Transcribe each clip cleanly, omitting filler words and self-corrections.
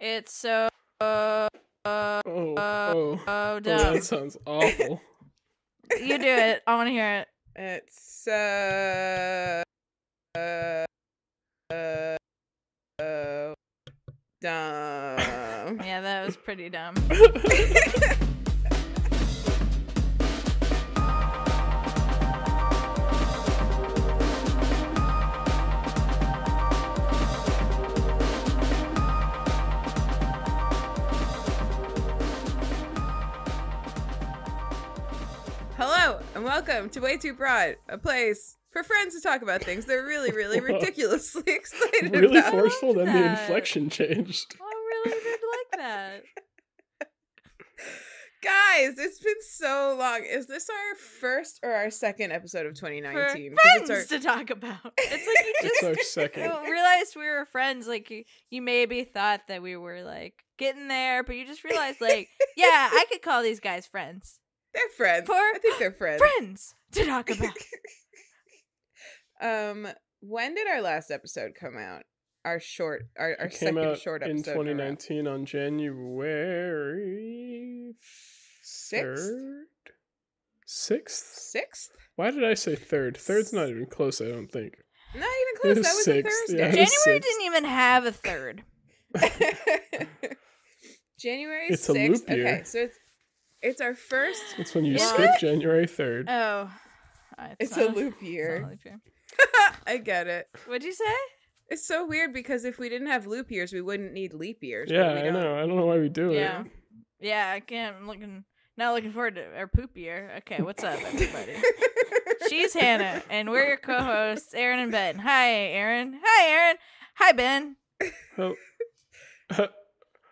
It's so Oh, dumb. that sounds awful. You do it. I want to hear it. It's dumb. Yeah, that was pretty dumb. Hello and welcome to Way Too Broad, a place for friends to talk about things they're really, really ridiculously excited Really about. forceful, then the that. inflection changed. I really did like that. Guys, it's been so long. Is this our first or our second episode of For 2019? 'Cause friends it's to talk about. It's like you It's just our second. realized we were friends. Like you maybe thought that we were like getting there, but you just realized like, yeah, I could call these guys friends. they're friends. For I think they're friends. Friends to talk about. When did our last episode come out? Our short, our It came second out short in episode. 2019 on January Sixth? 6th? Sixth? Why did I say third? Third's not even close, I don't think. Not even close. It That was was sixth, a yeah. Thursday. January Sixth. didn't even have a third. January It's a 6th. leap year. Okay, so it's our first. That's when you Is skip it? January 3rd. Oh, It's not a loop it's not year. a leap year. I get it. What'd you say? It's so weird because if we didn't have loop years, we wouldn't need leap years. but Yeah, we I don't. know. I don't know why we do Yeah. it. Yeah, I can't. I'm not looking forward to our poop year. Okay, what's up, everybody? She's Hannah, and we're your co-hosts, Aaron and Ben. Hi, Aaron. Hi, Aaron. Hi, Ben. Hel-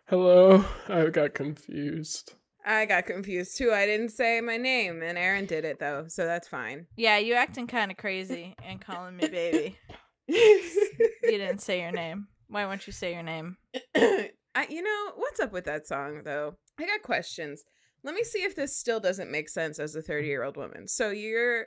Hello? I got confused. I got confused too. I didn't say my name, and Aaron did it though, so that's fine. Yeah, you acting kind of crazy and calling me baby. You didn't say your name. Why won't you say your name? What's up with that song though? I got questions. Let me see if this still doesn't make sense as a 30-year-old woman. So you're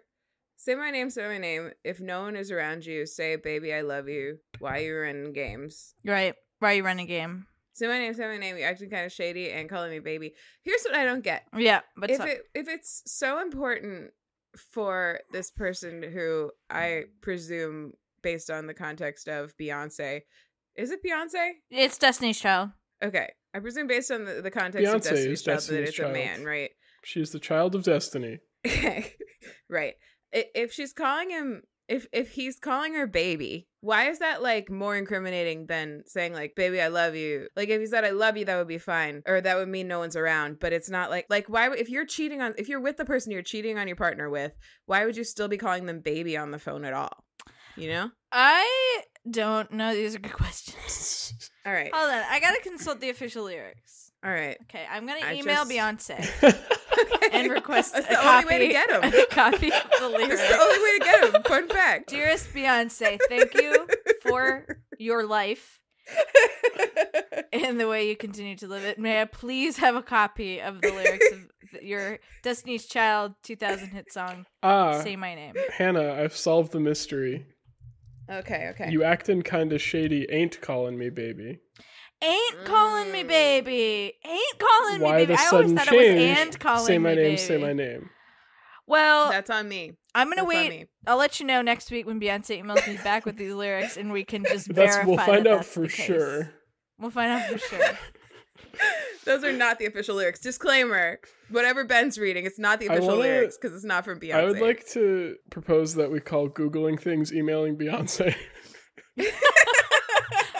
say my name, say my name. If no one is around you, say baby, I love you. Why you running games? Right. Why are you running a game? Say my name, say my name. You're acting kind of shady and calling me baby. Here's what I don't get. Yeah, but If it's so important for this person who I presume, based on the context of Beyonce, is it Beyonce? it's Destiny's Child. Okay, I presume based on the context of Beyonce Destiny's is Child that Destiny's it's Child. a man, right? She's the child of destiny. Okay, right. If she's calling him, if he's calling her baby, why is that like more incriminating than saying like baby I love you? Like if he said I love you, that would be fine, or that would mean no one's around. But it's not like why if you're with the person you're cheating on your partner with, why would you still be calling them baby on the phone at all? You know? I don't know. These are good questions. All right, Hold on. I gotta consult the official lyrics. all right. Okay, I'm gonna I email just- Beyonce and request That's a the copy, only way to get him. a copy of the lyrics. That's the only way to get him. Fun fact. Dearest Beyonce, thank you for your life and the way you continue to live it. May I please have a copy of the lyrics of your Destiny's Child 2000 hit song, Say My Name. Hannah, I've solved the mystery. Okay. You actin' kinda shady ain't calling me baby. Ain't calling me baby. Ain't calling Why me baby. the I always sudden thought it was change? and calling Say my me name, baby. say my name. Well, That's on me. I'm gonna That's on wait. me. I'll let you know next week when Beyonce emails me back with these lyrics, and we can just verify. We'll find that out that's for the case. sure. We'll find out for sure. Those are not the official lyrics. Disclaimer: whatever Ben's reading, it's not the I official wanna- lyrics because it's not from Beyonce. I would like to propose that we call Googling things emailing Beyonce.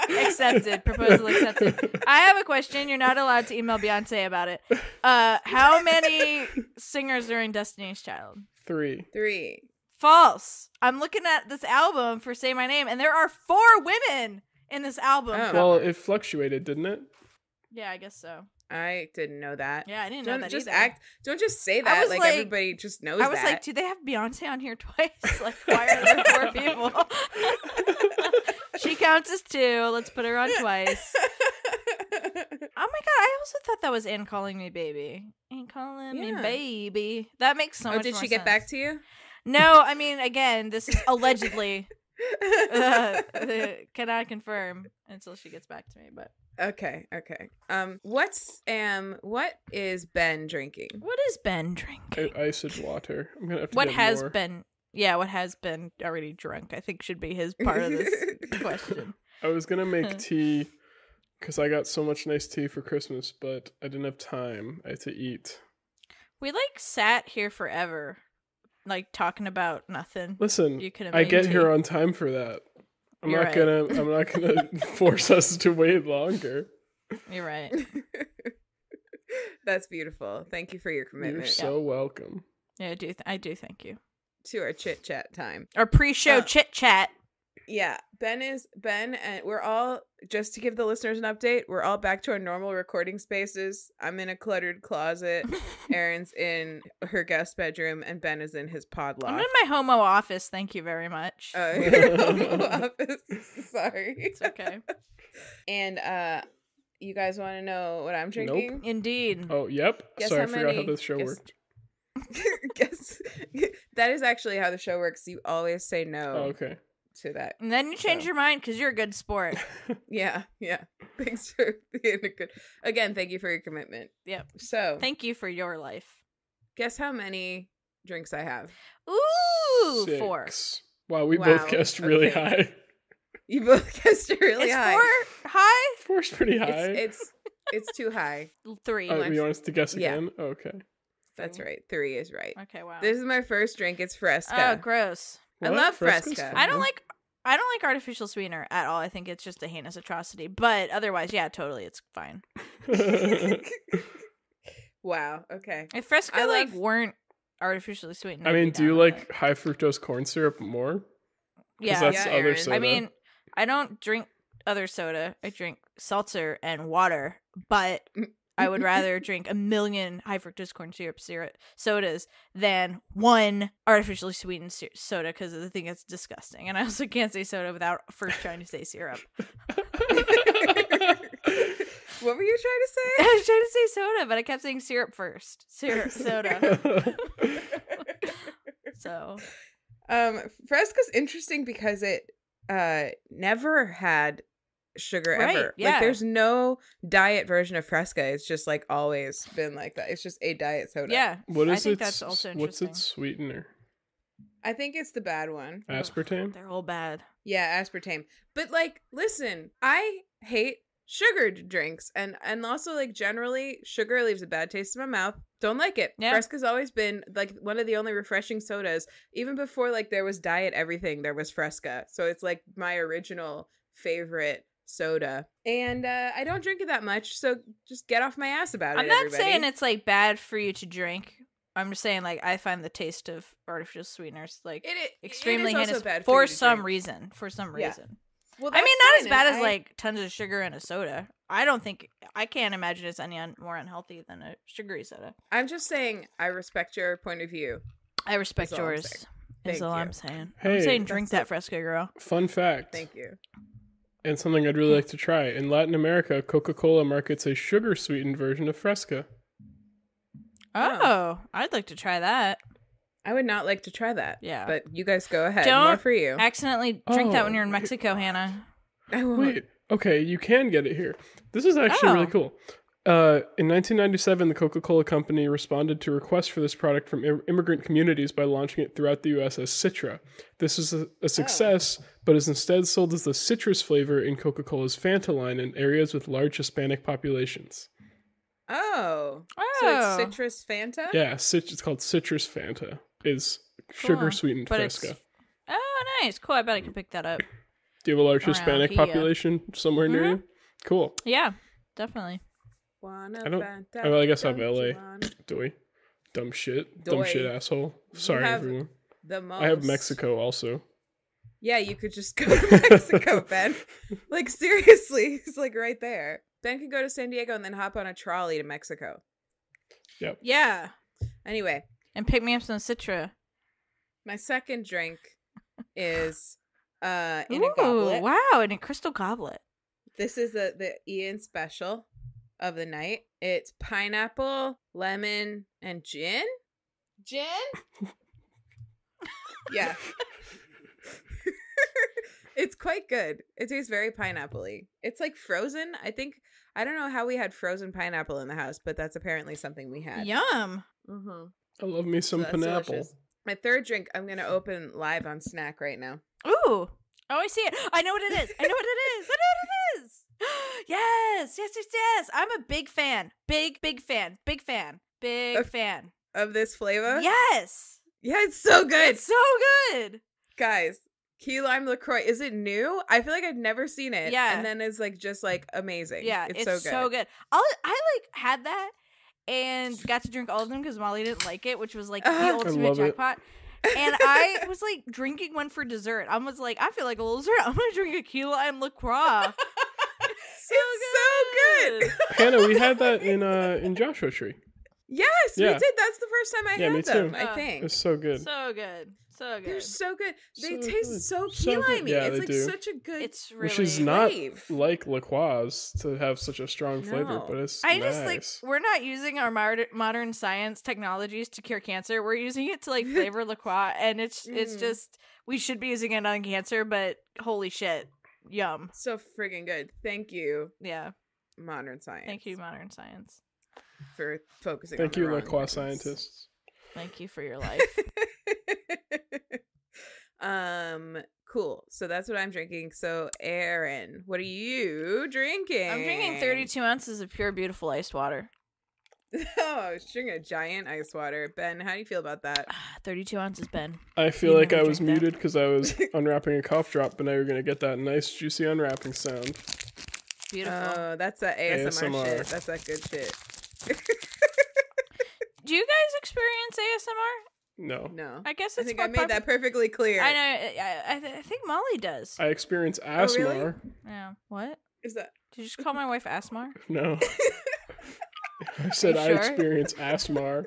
Accepted. Proposal accepted. I have a question. You're not allowed to email Beyonce about it. How many singers are in Destiny's Child? 3. 3. False. I'm looking at this album for Say My Name, and there are 4 women in this album. Oh. cover. Well, it fluctuated, didn't it? Yeah, I guess so. I didn't know that. Yeah, I didn't know Don't that just either. act. Don't just say I that was like like- everybody just knows I was that. like, do they have Beyonce on here twice? Like, why are there 4 people? She counts as 2. Let's put her on twice. Oh my god, I also thought that was Ann calling me baby. Ann calling me Yeah. baby. That makes so much did more she get sense. back to you? No, I mean, again, this is allegedly. Cannot confirm until she gets back to me, but Okay. What is Ben drinking? What is Ben drinking? Iced water. I'm gonna have to What get has more. been? Yeah, what has been already drunk? I think should be his part of this question. I was gonna make tea because I got so much nice tea for Christmas, but I didn't have time. I had to eat. We like sat here forever, like talking about nothing. Listen, You could have I made get tea. here on time for that. I'm You're not right. gonna force us to wait longer. You're right. That's beautiful. Thank you for your You're commitment so welcome. Yeah, I do. Thank you. to our chit chat time. Our pre-show chit chat. Yeah, Ben, and we're all, just to give the listeners an update, we're all back to our normal recording spaces. I'm in a cluttered closet. Erin's in her guest bedroom, and Ben is in his pod loft. I'm in my homo office. Thank you very much. Your home office. Sorry. It's okay. And you guys want to know what I'm drinking? Indeed. Oh, yep. Guess Sorry, I how forgot how many- this show guess- worked. Guess that is actually how the show works. You always say no Oh, okay. to that. And then you change So. your mind because you're a good sport. Yeah. Thanks for being a good. Again, thank you for your commitment. Yep. So, Thank you for your life. guess how many drinks I have? Ooh, 6. 4. Wow, we Wow, both guessed really okay. high. You both guessed really Is high. 4 high? 4's pretty high. It's too high. 3. Oh, you want us to guess Yeah. again? Okay. That's right. 3 is right. Okay, wow. This is my first drink. It's Oh, Fresca. gross. I What? love Fresca's Fresca. fine. I don't like artificial sweetener at all. I think it's just a heinous atrocity. But otherwise, yeah, totally, it's fine. Wow. Okay. If Fresca I like love- weren't artificially sweetened, I I'd mean, be do you down with like it. high fructose corn syrup more? 'Cause Yeah, that's Yeah, other Aaron. soda. I mean, I don't drink other soda. I drink seltzer and water, but I would rather drink a million high fructose corn syrup sodas than one artificially sweetened soda because I think it's disgusting. And I also can't say soda without first trying to say syrup. What were you trying to say? I was trying to say soda, but I kept saying syrup first. Syrup, soda. So Fresca's interesting because it never had sugar Right, ever. yeah. Like there's no diet version of Fresca. It's just like always been like that. It's just a diet soda. yeah, What I is think its, that's also what's interesting. its sweetener? I think it's the bad one. Aspartame? They're all bad. Yeah, aspartame. But like, listen, I hate sugared drinks, and also like generally sugar leaves a bad taste in my mouth. Don't like it. Yeah. Fresca's always been like one of the only refreshing sodas. Even before like there was diet everything, there was Fresca. So it's like my original favorite soda. And I don't drink it that much, so just get off my ass about it. I'm not everybody. saying it's like bad for you to drink. I'm just saying like I find the taste of artificial sweeteners like it extremely is also heinous bad for you to some drink. reason. For some Yeah. reason. Well, I mean, that's not fine, as bad and as like tons of sugar in a soda. I can't imagine it's any more unhealthy than a sugary soda. I'm just saying I respect your point of view. I respect That's all I'm yours. saying. Is Thank all you. I'm saying. Hey, I'm saying drink that's that Fresca, girl. Fun fact. Thank you. And something I'd really like to try. In Latin America, Coca-Cola markets a sugar-sweetened version of Fresca. Oh, I'd like to try that. I would not like to try that. Yeah. But you guys go ahead. Don't More for you. Accidentally drink that when you're in Oh. Mexico, Hannah. I won't. Wait, okay, you can get it here. This is actually really Oh. cool. In 1997, the Coca-Cola Company responded to requests for this product from immigrant communities by launching it throughout the U.S. as Citra. This is a success, but is instead sold as the citrus flavor in Coca-Cola's Fanta line in areas with large Hispanic populations. Oh. Oh. So it's citrus Fanta? Yeah, it's called Citrus Fanta. Is sugar-sweetened But Fresca. it's oh nice, cool. I bet I can pick that up. Do you have a large around Hispanic here. population somewhere near you? Cool. Yeah, definitely. Wanna I don't- Fanta, well, I guess I have don't you LA. wanna- Do we? Dumb shit. Dumb shit Doy. asshole. Sorry, have everyone. The most. I have Mexico also. Yeah, you could just go to Mexico, Ben. Like, seriously. It's like right there. Ben could go to San Diego and then hop on a trolley to Mexico. Yeah, Anyway, and pick me up some Citra. my second drink is in a Ooh, goblet. wow, in a crystal goblet. This is the Ian special of the night. It's pineapple, lemon, and gin. Gin? Yeah. It's quite good. It tastes very pineapple-y. It's like frozen. I don't know how we had frozen pineapple in the house, but that's apparently something we had. Yum. Mm-hmm. I love me some pineapple. My third drink, I'm going to open live on Snack right now. Ooh. Oh, I see it. I know what it is. I know what it is. I know what it is. Yes. Yes, yes, yes. I'm a big fan. Big fan. Big fan. Big fan. Of this flavor? Yes. Yeah, it's so good. It's so good. Guys, key lime LaCroix. Is it new? I feel like I've never seen it. Yeah. And then it's like just like amazing. Yeah, it's so good. I like had that and got to drink all of them because Molly didn't like it, which was like the ultimate jackpot. And I was like drinking one for dessert. I was like, I feel like a little dessert. I'm gonna drink a key lime LaCroix. So good. Hannah, we had that in Joshua Tree. Yes, we Yeah. did. That's the first time I Yeah, me had them, too. I think. It's so good. So good. So good. They're so good. They So taste good. so So key good. limey. Yeah, It's they like do. such a good. It's really Which is not Crave. like La Croix to have such a strong flavor, No. but it's I nice. just like we're not using our modern science technologies to cure cancer. We're using it to like flavor LaCroix, and it's just we should be using it on cancer, but holy shit, yum. So friggin' good. Thank you, Yeah, modern science. thank you, modern science. for focusing. Thank on you, the La wrong Croix things. scientists. Thank you for your life. Cool. So that's what I'm drinking. So Aaron, what are you drinking? I'm drinking 32 ounces of pure, beautiful iced water. Oh, I was drinking a giant ice water. Ben, how do you feel about that? 32 ounces, Ben. I feel You like I never was drink that. muted because I was unwrapping a cough drop, but now you're going to get that nice, juicy unwrapping sound. Beautiful. Oh, that's that ASMR, ASMR. shit. That's that good shit. Do you guys experience ASMR? No. No. I guess I it's think more I made that perfectly clear. I know. I think Molly does. I experience asthma. really? Yeah. What? Is that Did you just call my wife Asmar? No. I said You I sure? experience asthma.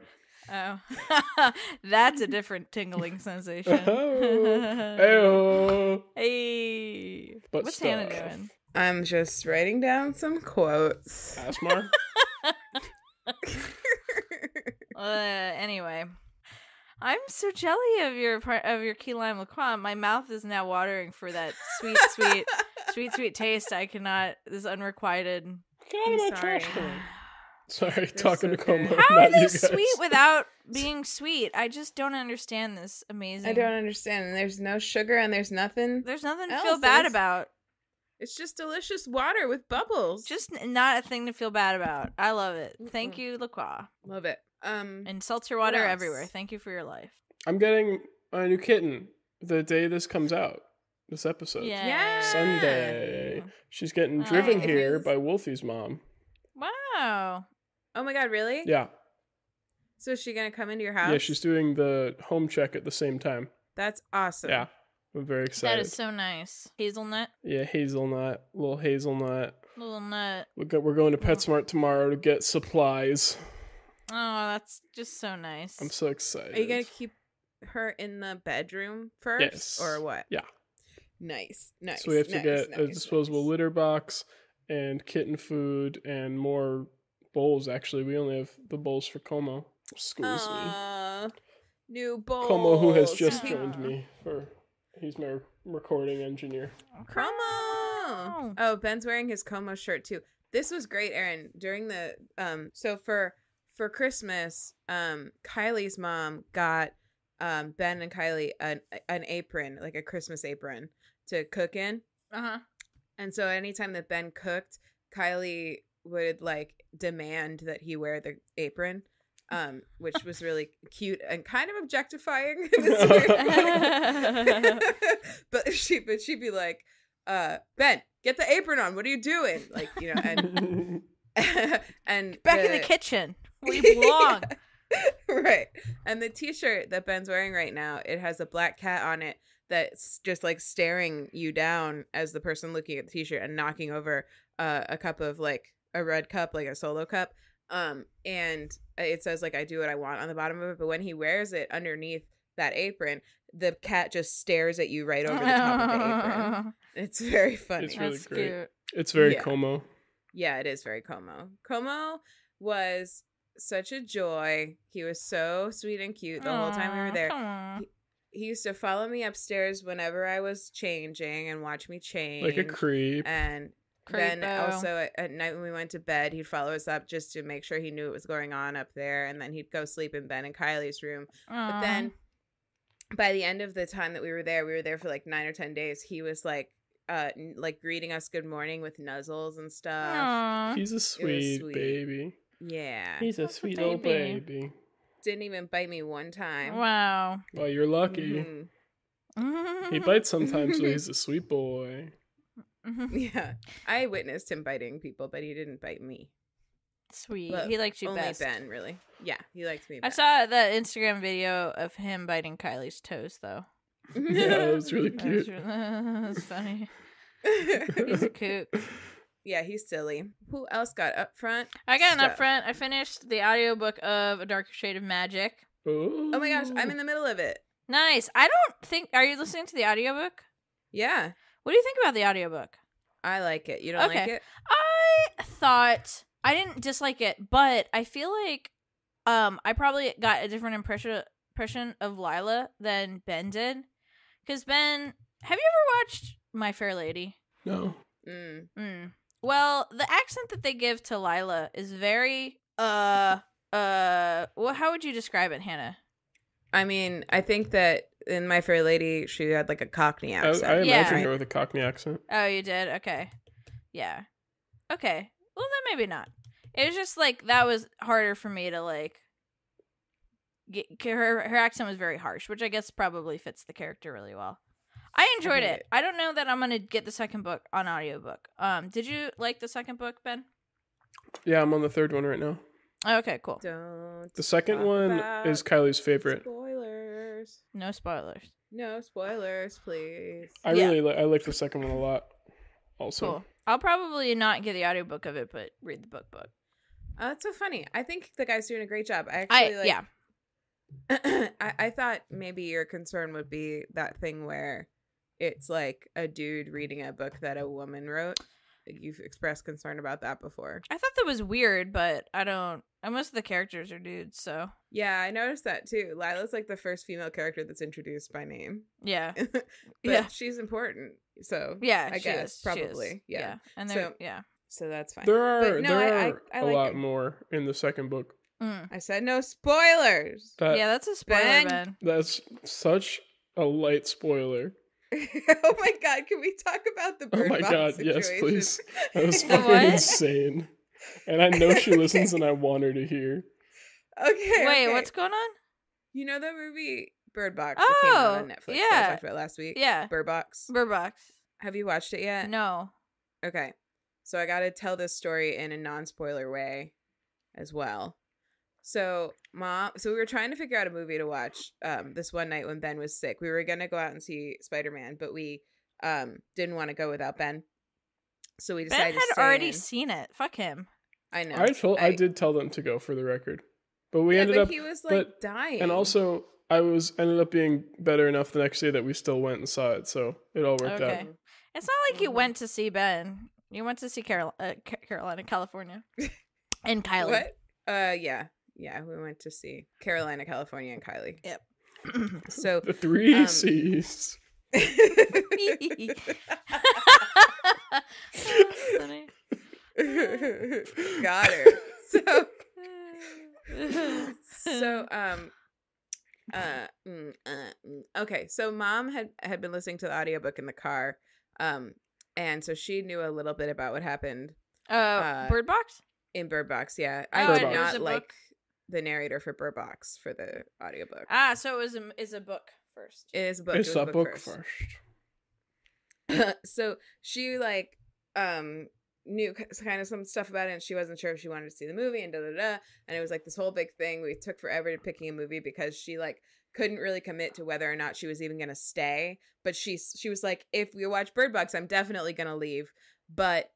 Oh, that's a different tingling sensation. Ayo. Hey, But what's stuff. Hannah doing? I'm just writing down some quotes. Asthma? Anyway, I'm so jelly of your key lime LaCroix. My mouth is now watering for that sweet taste. I cannot. This unrequited. Get out of my I'm sorry. trash can. Sorry, talking so to Como. good. How not are they you guys. sweet without being sweet? I just don't understand this amazing. I don't understand. And there's no sugar and there's nothing. There's nothing to else. feel bad There's- about. It's just delicious water with bubbles. Just not a thing to feel bad about. I love it. Thank Mm-mm. you, LaCroix. love it. And seltzer water else? everywhere. Thank you for your life. I'm getting a new kitten the day this comes out. This episode. Yeah. Sunday. She's getting Oh. driven It here is- by Wolfie's mom. Wow. Oh my god, really? Yeah. So is she gonna come into your house? Yeah, she's doing the home check at the same time. That's awesome. Yeah. I'm very excited. That is so nice. Hazelnut. Yeah, hazelnut. Little hazelnut. Little nut. We're going to PetSmart tomorrow to get supplies. Oh, that's just so nice. I'm so excited. Are you gonna keep her in the bedroom first? Yes. Or what? Yeah. Nice. So we have to nice, get a nice, disposable nice. litter box and kitten food and more bowls. Actually, we only have the bowls for Como. Excuse me. Aw, new bowls. Como, who has just Aw. joined me he's my recording engineer. Como. Oh, Ben's wearing his Como shirt too. This was great, Aaron. During the so for Christmas, Kylie's mom got Ben and Kylie an apron, like a Christmas apron to cook in. Uh-huh. And so anytime that Ben cooked, Kylie would like demand that he wear the apron, which was really cute and kind of objectifying. but she'd be like, Ben, get the apron on. What are you doing? Like, you know, and and Back in the kitchen where you belong. Right. And the t-shirt that Ben's wearing right now, it has a black cat on it that's just like staring you down as the person looking at the t-shirt and knocking over a cup of like a red cup, like a Solo cup. And it says like I do what I want on the bottom of it, but when he wears it underneath that apron, the cat just stares at you right over the top of the apron. It's very funny. It's really That's great. cute. It's very Yeah. Como. Yeah, it is very Como. Como was such a joy. He was so sweet and cute the whole time we were Aw, there. come on. he used to follow me upstairs whenever I was changing and watch me change. Like a creep. And then Creepo. also at night when we went to bed, he'd follow us up just to make sure he knew what was going on up there. And then he'd go sleep in Ben and Kylie's room. But then by the end of the time that we were there for like 9 or 10 days, he was like greeting us good morning with nuzzles and stuff. Aw. He's a sweet, sweet. baby. Yeah. He's a That's a sweet little baby. baby. Didn't even bite me one time. Wow. Well, you're lucky. Mhm. He bites sometimes, but he's a sweet boy. Yeah. I witnessed him biting people, but he didn't bite me. Sweet. But He liked you only best. Ben, really. Yeah, he likes me I best. saw that Instagram video of him biting Kylie's toes, though. Yeah, that was really That was, cute. that's funny. He's a kook. Yeah, he's silly. Who else got up front? I got an Stuff. upfront. I finished the audiobook of A Darker Shade of Magic. Oh, Oh my gosh, I'm in the middle of it. Nice. I don't think. Are you listening to the audiobook? Yeah, What do you think about the audiobook? I like it. You don't like Okay. it? I thought I didn't dislike it, but I feel like I probably got a different impression of Lila than Ben did. Because Ben, have you ever watched My Fair Lady? no. Well, the accent that they give to Lila is very well, how would you describe it, Hannah? I mean, I think that in My Fair Lady, she had like a Cockney I accent. Yeah. imagined her with a Cockney accent. Oh, you did? Okay. Yeah. Okay. Well, then maybe not. It was just like that was harder for me to like get her accent was very harsh, which I guess probably fits the character really well. I enjoyed get it. it. I don't know that I'm going to get the second book on audiobook. Did you like the second book, Ben? Yeah, I'm on the third one right now. Okay, cool. Don't The second talk one about is Kylie's favorite. spoilers. No spoilers. No spoilers, please. I Yeah. really I like the second one a lot. Also, Cool. I'll probably not get the audiobook of it, but read the book. Oh, that's so funny. I think the guy's doing a great job. I actually Yeah. I thought maybe your concern would be that thing where it's like a dude reading a book that a woman wrote. You've expressed concern about that before. I thought that was weird, but I don't. Most of the characters are dudes, so Yeah, I noticed that too. Lila's like the first female character that's introduced by name. yeah, But Yeah. she's important. So yeah. I she guess is, she is. probably. Yeah. and So- yeah. So that's fine. there are But no, I a like lot it. more in the second book. Mm. I said no spoilers. That Yeah, that's a spoiler, Ben? Ben. that's such a light spoiler. Oh my god, can we talk about the Oh bird my box god, yes, situation? please. That was The fucking what? insane. And I know she listens, Okay. and I want her to hear. Okay. Wait, okay. what's going on? You know the movie Bird Box that came out on Oh, Netflix that yeah. I talked about last week? Yeah, Bird Box. Bird Box. Have you watched it yet? No. Okay. So I got to tell this story in a non-spoiler way as well. So we were trying to figure out a movie to watch this one night when Ben was sick. We were going to go out and see Spider-Man, but we didn't want to go without Ben. So we Ben decided to had stay already in. seen it. Fuck him. I know. I did tell them to go for the record, but we Yeah, ended but up. he was like but- dying. And also, ended up being better enough the next day that we still went and saw it, so it all worked Okay. out. It's not like you Mhm. went to see Ben. You went to see Carolina, California, and Kylie. What? Yeah. Yeah, we went to see Carolina, California, and Kylie. Yep. So The three Um, C's. That's funny. Got her. Okay, so mom had been listening to the audiobook in the car, and so she knew a little bit about what happened Bird Box? in Bird Box. Yeah, Oh, I Bird did Box. It was not a like book? the narrator for Bird Box for the audiobook. So it is a book first. It is a book. It's it was a book first. first. So she like knew kind of some stuff about it, and she wasn't sure if she wanted to see the movie and and it was like this whole big thing. We took forever to picking a movie because she like couldn't really commit to whether or not she was even gonna stay, but she was like, if we watch Bird Box, I'm definitely gonna leave, but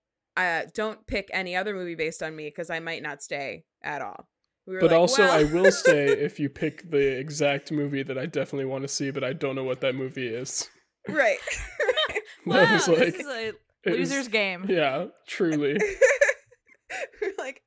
don't pick any other movie based on me because I might not stay at all. We were But like, also, well, I will stay if you pick the exact movie that I definitely want to see, but I don't know what that movie is. right. Wow, was this like- is a It was- loser's game. Yeah, truly. We're like,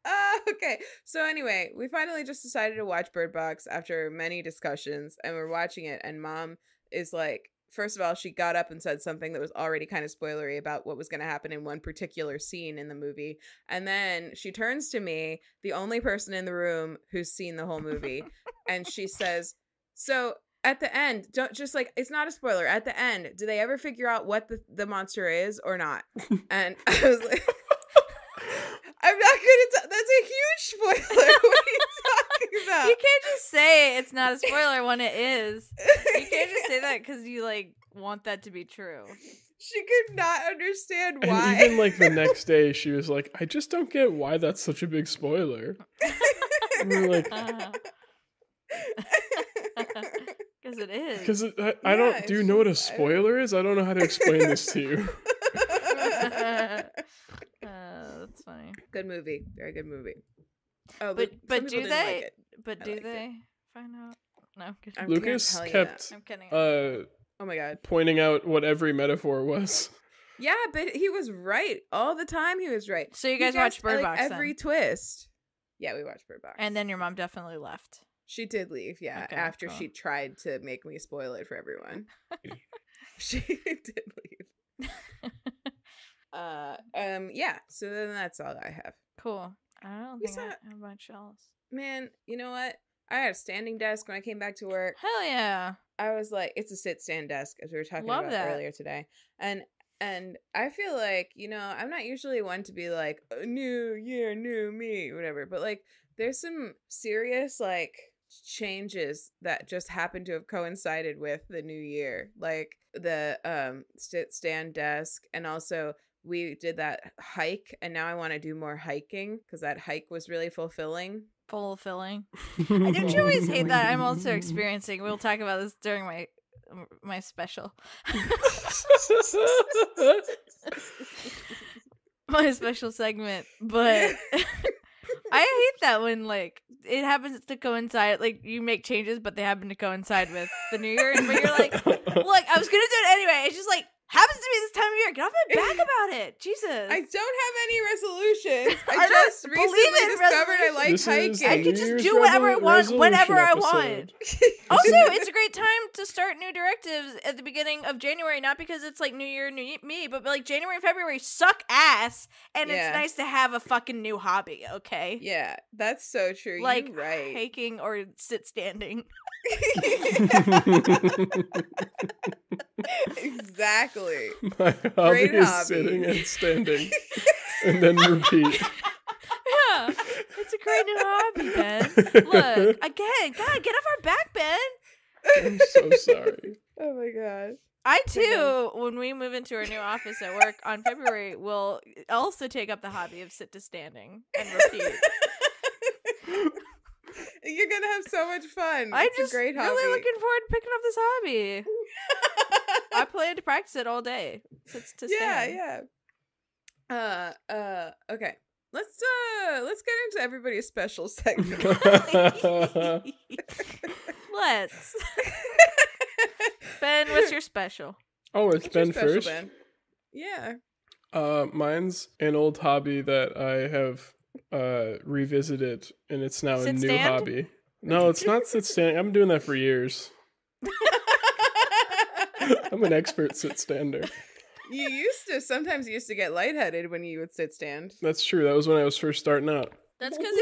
okay. So anyway, we finally just decided to watch Bird Box after many discussions, and we're watching it. And mom is like, first of all, she got up and said something that was already kind of spoilery about what was going to happen in one particular scene in the movie. And then she turns to me, the only person in the room who's seen the whole movie, and she says, so at the end, don't just like, it's not a spoiler. At the end, do they ever figure out what the monster is or not? And I was like, I'm not going to, that's a huge spoiler. What are you talking about? You can't just say it's not a spoiler when it is. You can't just say that because you like want that to be true. She could not understand why. And even like the next day, she was like, I just don't get why that's such a big spoiler. And we're like, Because it is. because I don't, do you know what a spoiler is? I don't know how to explain this to you. That's funny. Good movie. Very good movie. Oh, But some people do didn't they? like it. But I do liked it. they find out? No, I'm kidding. I Lucas can't tell you kept I'm kidding. Oh my god. pointing out what every metaphor was. Yeah, but he was right all the time. He was right. So you He guys watched guessed, Bird like, Box every then? twist. Yeah, we watched Bird Box. And then your mom definitely left. she did leave. Yeah, Okay, after cool. she tried to make me spoil it for everyone. She did leave. Yeah. So then that's all I have. Cool. I don't We think I saw- have much else. Man, you know what? I had a standing desk when I came back to work. Hell yeah. I was like, it's a sit stand desk, as we were talking Love about that. earlier today. And I feel like, you know, I'm not usually one to be like, new year, new me, whatever. But like, there's some serious like changes that just happen to have coincided with the new year, like the sit stand desk, and also we did that hike, and now I want to do more hiking because that hike was really fulfilling. Fulfilling. Don't you always hate that? I'm also experiencing. We'll talk about this during my special. My special segment. But I hate that when like it happens to coincide, like you make changes but they happen to coincide with the new year, but you're like, look, I was gonna do it anyway. It's just like happens to me this time of year. Get off my back about it. Jesus. I don't have any resolutions. I I don't just believe recently in discovered I like This is hiking. I the can New just Year's do whatever I want, resolution whenever I episode. want. Also, it's a great time to start new directives at the beginning of January, not because it's like New Year, New Me, but like January and February suck ass, and Yeah. it's nice to have a fucking new hobby, okay? Yeah, that's so true. Like You're right. hiking or sit standing. Exactly. My hobby Great is hobby. sitting and standing, and then repeat. Yeah, it's a great new hobby, Ben. Look, again, God, get off our back, Ben. I'm so sorry. Oh my god. I too, when we move into our new office at work on February, will also take up the hobby of sit to standing and repeat. You're gonna have so much fun. I'm It's just a great hobby. really looking forward to picking up this hobby. I plan to practice it all day. Sits to stand. Yeah. Okay. Let's get into everybody's special segment. Let's. Ben, what's your special? Oh, it's What's your Ben special, first. Ben? Yeah. Mine's an old hobby that I have revisited, and it's now a Sit new stand? hobby. No, it's not sit standing. I've been doing that for years. I'm an expert sit stander. You sometimes used to get lightheaded when you would sit stand. That's true. That was when I was first starting out. That's because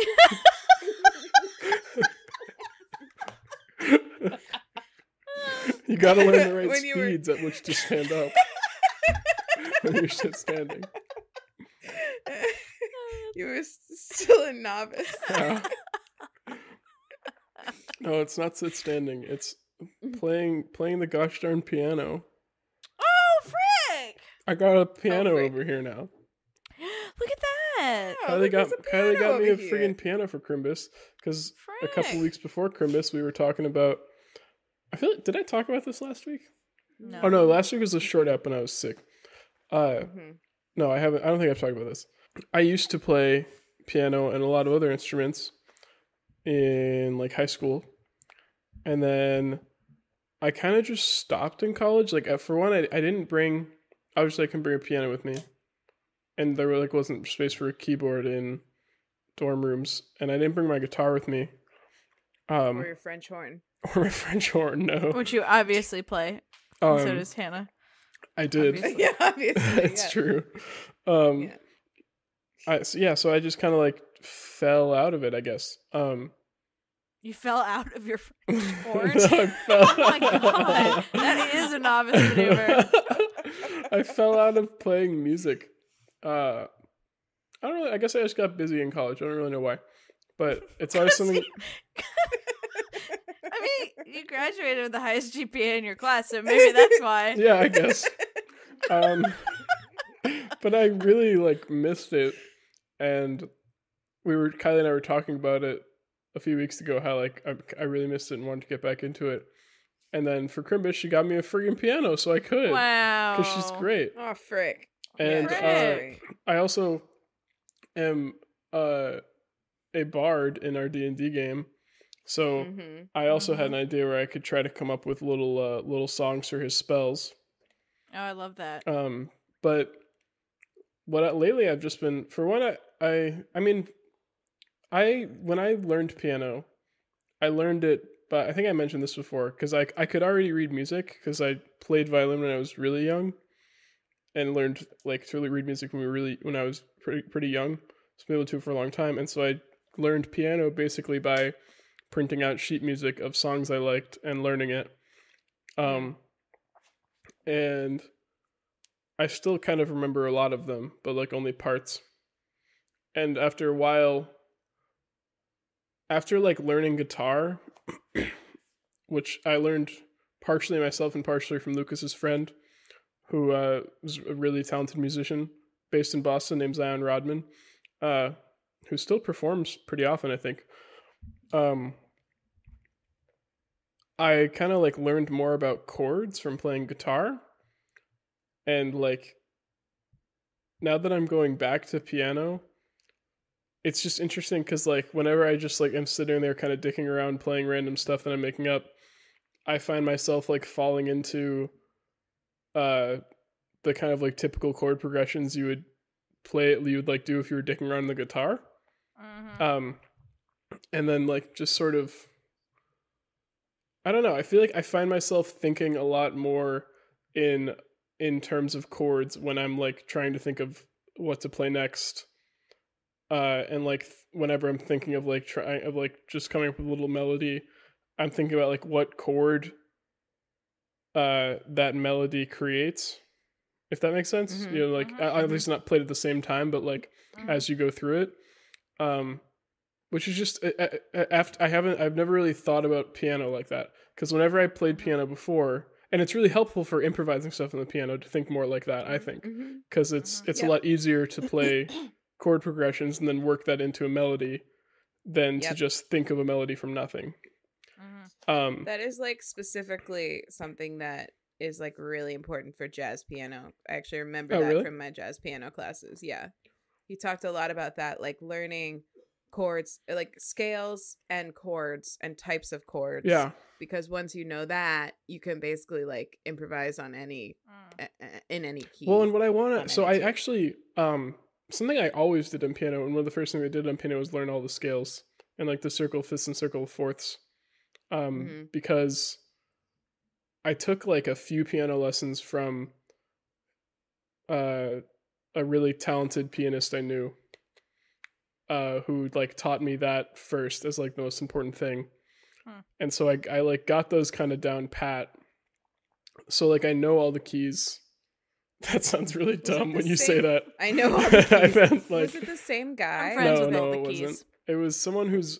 You gotta learn the right When you were- speeds at which to stand up when you're sit standing. You were still a novice. Yeah. No, it's not sit standing. It's playing the gosh darn piano. oh, frick! I got a piano frick. over here now. Look at that. Oh, Kylie look, got there's a piano me a over here. friggin' piano for Crimbus because a couple Frick. weeks before Crimbus we were talking about. I feel like, did I talk about this last week? No. Oh no, last week was a short app when I was sick. Mhm. No, I haven't. I don't think I've talked about this. I used to play piano and a lot of other instruments in like high school, and then I kind of just stopped in college. Like for one, I didn't bring. Obviously, I can bring a piano with me, and there like wasn't space for a keyboard in dorm rooms, and I didn't bring my guitar with me. Or your French horn. Or my French horn, no. Which you obviously play. And so Um, does Hannah. I did. Obviously. Yeah, obviously. That's true. So I just kind of like fell out of it, I guess. You fell out of your French horn? No, I fell. Oh my god. That is a novice maneuver. I fell out of playing music. I don't really. I guess I just got busy in college. I don't really know why, but it's always something. I mean, you graduated with the highest GPA in your class, so maybe that's why. Yeah, I guess. But I really like missed it, and Kylie and I were talking about it a few weeks ago. How like I really missed it and wanted to get back into it. And then for Crimbus, she got me a friggin' piano, so I could. Wow. Because she's great. Oh, frick. And Frick. I also am a bard in our D&D game. So I also had an idea where I could try to come up with little songs for his spells. Oh, I love that. But lately I've just been, for one, when I learned piano, I learned it, but I think I mentioned this before, because I could already read music, because I played violin when I was really young, and learned like to really read music when I was pretty young. So I've been able to for a long time, and so I learned piano basically by printing out sheet music of songs I liked and learning it. And I still kind of remember a lot of them, but like only parts. And after a while, after like learning guitar, which I learned partially myself and partially from Lucas's friend, who was a really talented musician based in Boston named Zion Rodman, who still performs pretty often, I think. I kind of like learned more about chords from playing guitar. And like, now that I'm going back to piano, it's just interesting because like whenever I just like am sitting there kind of dicking around playing random stuff that I'm making up, I find myself like falling into the kind of like typical chord progressions you would like do if you were dicking around the guitar. And then like just sort of, I don't know, I feel like I find myself thinking a lot more in terms of chords when I'm like trying to think of what to play next. And like whenever I'm thinking of like just coming up with a little melody, I'm thinking about like what chord that melody creates, if that makes sense. You know, like at least not played at the same time, but like as you go through it, which is just I've never really thought about piano like that, because whenever I played piano before, and it's really helpful for improvising stuff on the piano to think more like that, I think, because it's a lot easier to play chord progressions and then work that into a melody than to just think of a melody from nothing. That is like specifically something that is like really important for jazz piano. I actually remember that from my jazz piano classes. Yeah. He talked a lot about that, like learning chords, like scales and chords and types of chords. Yeah. Because once you know that, you can basically like improvise on any in any key. Well, and what I want to, so I actually something I always did on piano, and one of the first things I did on piano was learn all the scales and like the circle fifths and circle fourths, because I took like a few piano lessons from a really talented pianist I knew, who like taught me that first as like the most important thing. And so I like got those kind of down pat. So like I know all the keys. That sounds really dumb when you say that. I know all the keys. I meant, like, was it the same guy? I'm friends with all it the keys. wasn't. It was someone whose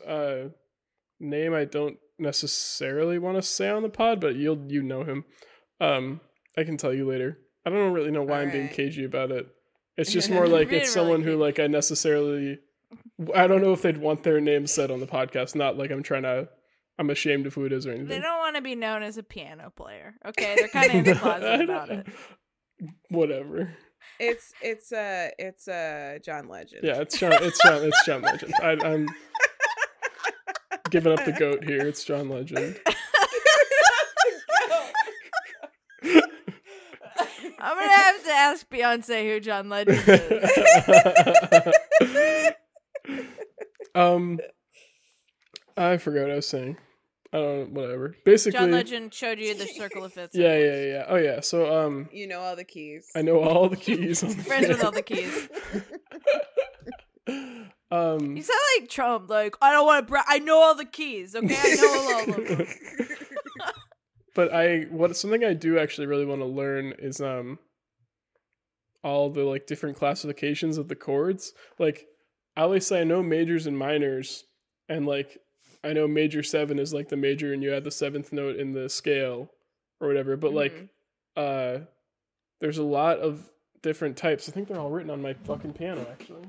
name I don't necessarily want to say on the pod, but you know him. I can tell you later. I don't really know why I'm being cagey about it. It's just more like it's someone who like I don't know if they'd want their name said on the podcast. Not like I'm ashamed of who it is or anything. They don't want to be known as a piano player. Okay, they're kind of in the closet about it. Whatever. It's John Legend. Yeah, it's John Legend. I'm giving up the goat here. It's John Legend. I'm gonna have to ask Beyonce who John Legend is. I forgot what I was saying. I don't know, whatever. Basically, John Legend showed you the circle of fifths. yeah. Oh yeah. So You know all the keys. I know all the keys. On the Friends with piano. all the keys. Um, You sound like Trump. Like, I don't want to. I know all the keys. Okay, I know all of them. but something I do actually really want to learn is all the like different classifications of the chords. Like, I always say I know majors and minors, and like I know major 7 is like the major, and you add the 7th note in the scale or whatever. But like, there's a lot of different types. I think they're all written on my fucking piano, actually.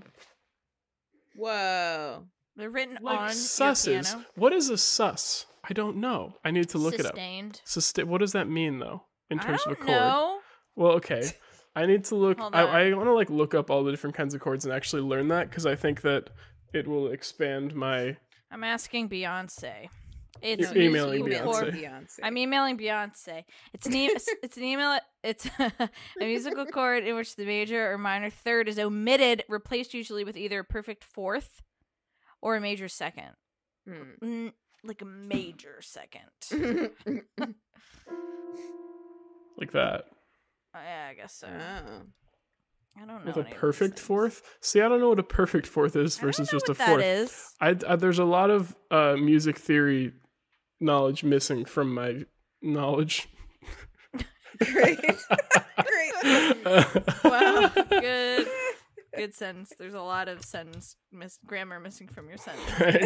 Whoa. They're written Like on susses. your piano. What is a sus? I don't know. I need to look it up. Sustained. What does that mean though in terms I of a don't chord? know. Well, okay. I need to look. Hold I on. want to like look up all the different kinds of chords and actually learn that because I think that it will expand my. I'm asking Beyonce. It's You're emailing musical chord- Beyonce. I'm emailing Beyonce. It's an it's an email. It's a musical chord in which the major or minor third is omitted, replaced usually with either a perfect fourth or a major second. Like a major second. Like that. Yeah, I guess so. Oh. I don't know. With a any of these perfect things. fourth? See, I don't know what a perfect fourth is I don't versus know just what a fourth. That is. I there's a lot of music theory knowledge missing from my knowledge. Great. Wow, good sentence. There's a lot of grammar missing from your sentence.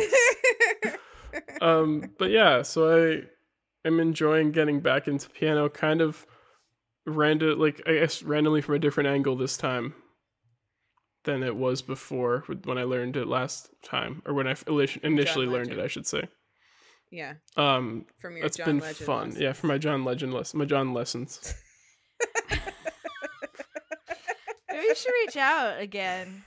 Right. But yeah, so I am enjoying getting back into piano, kind of randomly from a different angle this time than it was before when I learned it last time, or when I initially learned it, I should say. Yeah. From your that's John been Legend fun. lessons. Yeah, for my John Legend my John lessons. Maybe you should reach out again.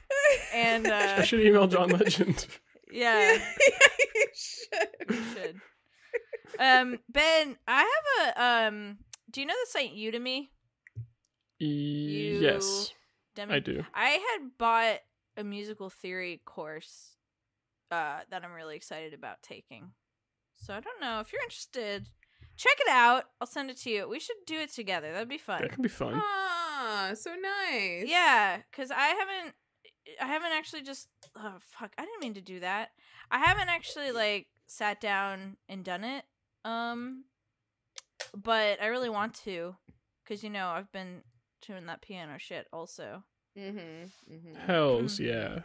And I should email John Legend. yeah, you should. you should. Ben, I have a do you know the site Udemy? Yes, Demi? I do. I had bought a musical theory course that I'm really excited about taking. So I don't know if you're interested. Check it out. I'll send it to you. We should do it together. That'd be fun. That could be fun. Ah, so nice. Yeah, because I haven't actually just oh fuck, I didn't mean to do that. I haven't actually like sat down and done it. But I really want to, because I've been doing that piano shit also. Hells yeah.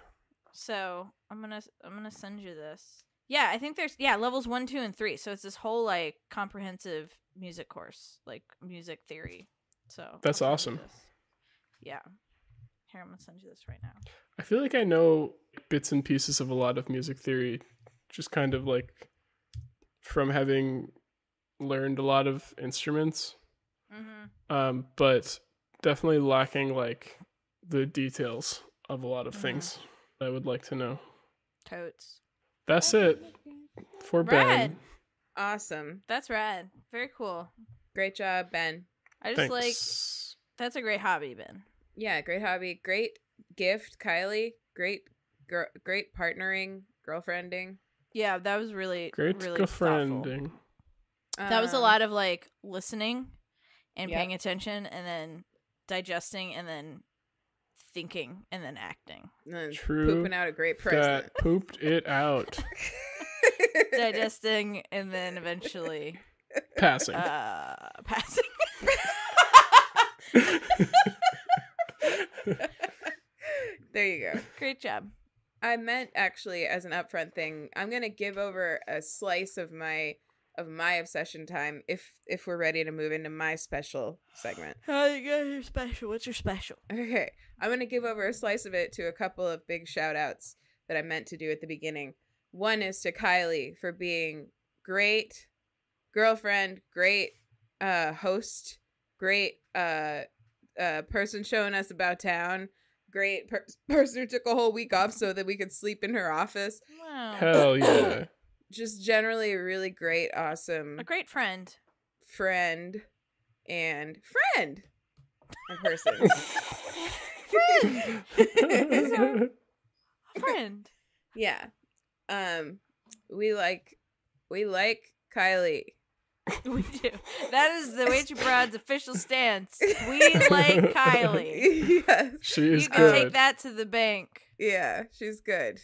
So I'm gonna send you this. Yeah, I think there's levels 1, 2, and 3. So it's this whole like comprehensive music course, like music theory. So That's I'll send you awesome. this. Yeah. Here, I'm gonna send you this right now. I feel like I know bits and pieces of a lot of music theory, just kind of like from having learned a lot of instruments. But definitely lacking like the details of a lot of things I would like to know. Totes. That's it for Ben. Rad. Awesome. That's rad. Very cool. Great job, Ben. I just Thanks. that's a great hobby, Ben. Yeah, great hobby. Great gift, Kylie. Great partnering, girlfriending. Yeah, that was really Great really thoughtful. girlfriending. That was a lot of like listening and Yep. paying attention and then digesting and then thinking and then acting. And then True pooping out a great present. That pooped it out. Digesting and then eventually Passing. passing. There you go. Great job. I meant actually as an upfront thing, I'm gonna give over a slice of my obsession time if we're ready to move into my special segment. Oh, you guys are special. What's your special? Okay. I'm gonna give over a slice of it to a couple of big shout outs that I meant to do at the beginning. One is to Kylie for being great girlfriend, great host, great person showing us about town, great person who took a whole week off so that we could sleep in her office. Wow. Hell yeah. Just generally a really great, awesome A great friend. friend and friend in person. Friend. Yeah. We like we like Kylie. We do. That is the Waitress Broad's official stance. We like Kylie. Yes. She is You can good. take that to the bank. Yeah, she's good.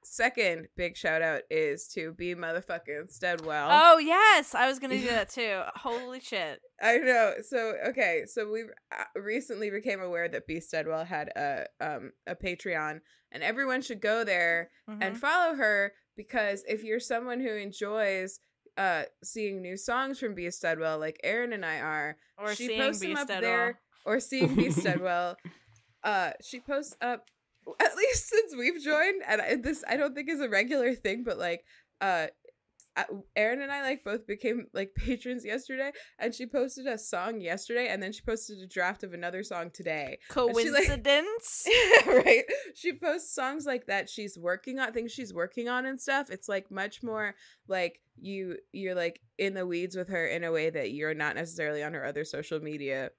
Second big shout out is to be motherfucking Steadwell. Oh yes, I was gonna do that too. Holy shit! I know. So okay, so we recently became aware that B Steadwell had a Patreon, and everyone should go there and follow her, because if you're someone who enjoys seeing new songs from B Steadwell, like Aaron and I are, Or she seeing posts B. them up Steadwell. there, or seeing B Steadwell. She posts up, at least since we've joined, and I don't think is a regular thing, but like Aaron and I like both became like patrons yesterday, and she posted a song yesterday, and then she posted a draft of another song today. Coincidence? Right? She posts songs like that she's working on, things she's working on and stuff. It's like much more like you're like in the weeds with her in a way that you're not necessarily on her other social media.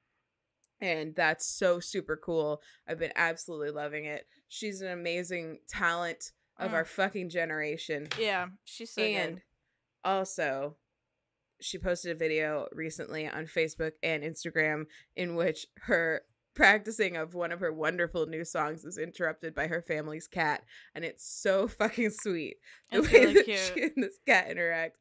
And that's so super cool. I've been absolutely loving it. She's an amazing talent of our fucking generation. Yeah, she's so And good. also, she posted a video recently on Facebook and Instagram in which her practicing of one of her wonderful new songs is interrupted by her family's cat, and it's so fucking sweet the It's way really that cute. she and this cat interact.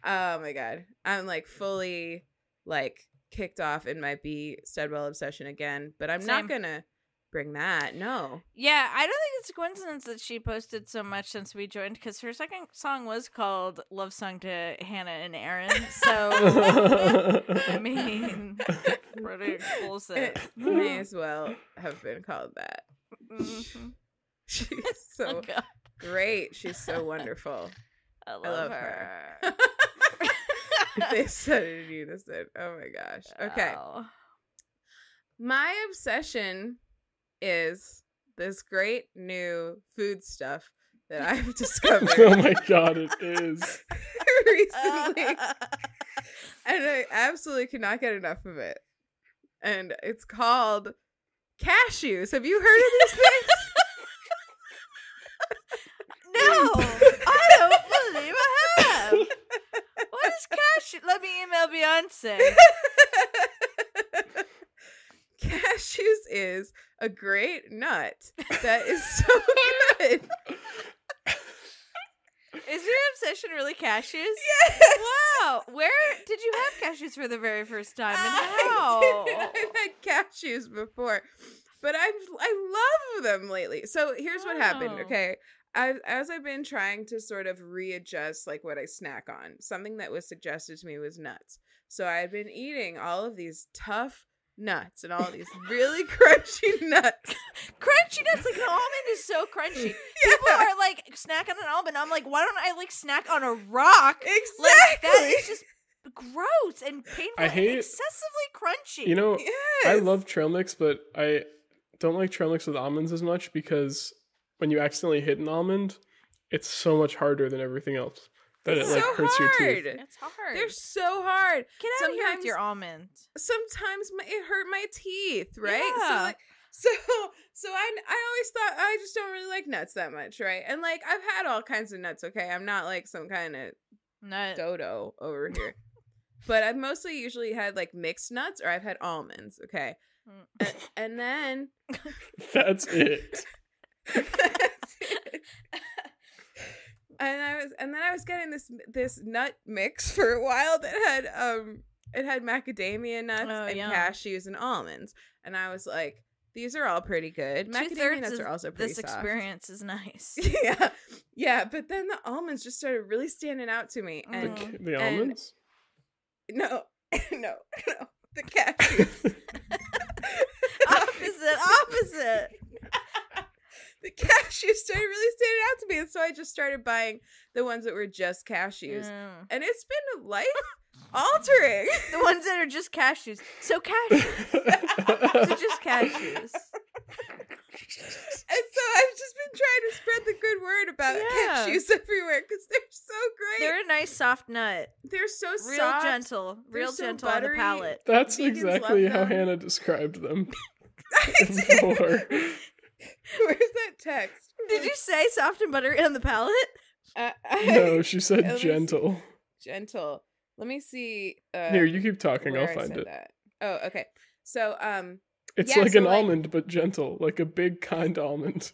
Oh my god, I'm like fully like kicked off in my B Steadwell obsession again, but I'm Same. not gonna bring that. No. Yeah, I don't think it's a coincidence that she posted so much since we joined, because her second song was called Love Song to Hannah and Aaron. So, I mean, pretty exclusive. It may as well have been called that. Mhm. She's Oh, so God. great. She's so wonderful. I love, love her. her. They said it in unison. Oh my gosh. Okay. Oh. My obsession is this great new food stuff that I've discovered Oh my god, it is. recently. And I absolutely cannot get enough of it. And it's called cashews. Have you heard of these things? No, I don't believe I have. What is cashew? Let me email Beyonce. Cashews is a great nut that is so good. Is your obsession really cashews? Yes. Wow. Where did you have cashews for the very first time, and I how? didn't. I've had cashews before, but I love them lately. So here's what happened. Oh. Okay, as I've been trying to sort of readjust like what I snack on, something that was suggested to me was nuts. So I had been eating all of these tough nuts and all of these really crunchy nuts. Crunchy nuts, like an almond is so crunchy. People are like snack on an almond. I'm like, why don't I like snack on a rock? Exactly. Like that is just gross and painful. I hate- and excessively crunchy. You know, Yes. I love trail mix, but I don't like trail mix with almonds as much because when you accidentally hit an almond, it's so much harder than everything else that It's it like so hurts your hard. teeth. It's hard. They're so hard. Get out of here with sometimes- your almond. Sometimes it hurt my teeth, right? Yeah. So I always thought I just don't really like nuts that much, right? And like I've had all kinds of nuts, okay? I'm not like some kind of Nut. dodo over here. But I've mostly usually had like mixed nuts or I've had almonds, okay? And then That's it. and then I was getting this nut mix for a while that had it had macadamia nuts Oh, and yum. cashews and almonds, and I was like, these are all pretty good. Macadamia Two-thirds nuts of are also pretty This soft. experience is nice. yeah, but then the almonds just started really standing out to me, The, and Mm. the and- almonds? no, the cashews. opposite. The cashews started really standing out to me, and so I just started buying the ones that were just cashews, Mm. and it's been life altering. The ones that are just cashews. So cashews. So just cashews. And so I've just been trying to spread the good word about Yeah. cashews everywhere because they're so great. They're a nice soft nut. They're so Real soft. gentle. They're Real so gentle on the buttery. palate. That's Vegans exactly love how them. Hannah described them I did. before. Where's that text? Did you say soft and buttery on the palate? No, she said Let me see. gentle. Gentle. Let me see. Here, you keep talking. where I'll I find said it. that. Oh, okay. So, It's yeah, like so, an like- almond, but gentle, like a big, kind almond.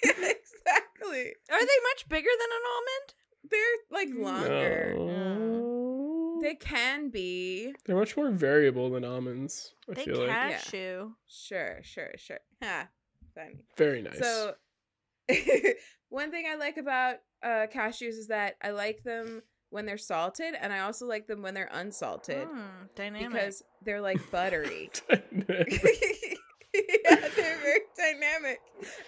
Exactly. Are they much bigger than an almond? They're like longer. No. They can be. They're much more variable than almonds, I They feel like. cashew. Sure. Ha. Funny. Very nice. So, one thing I like about cashews is that I like them when they're salted, and I also like them when they're unsalted Dynamic. because they're like buttery. Dynamic. Yeah, they're very dynamic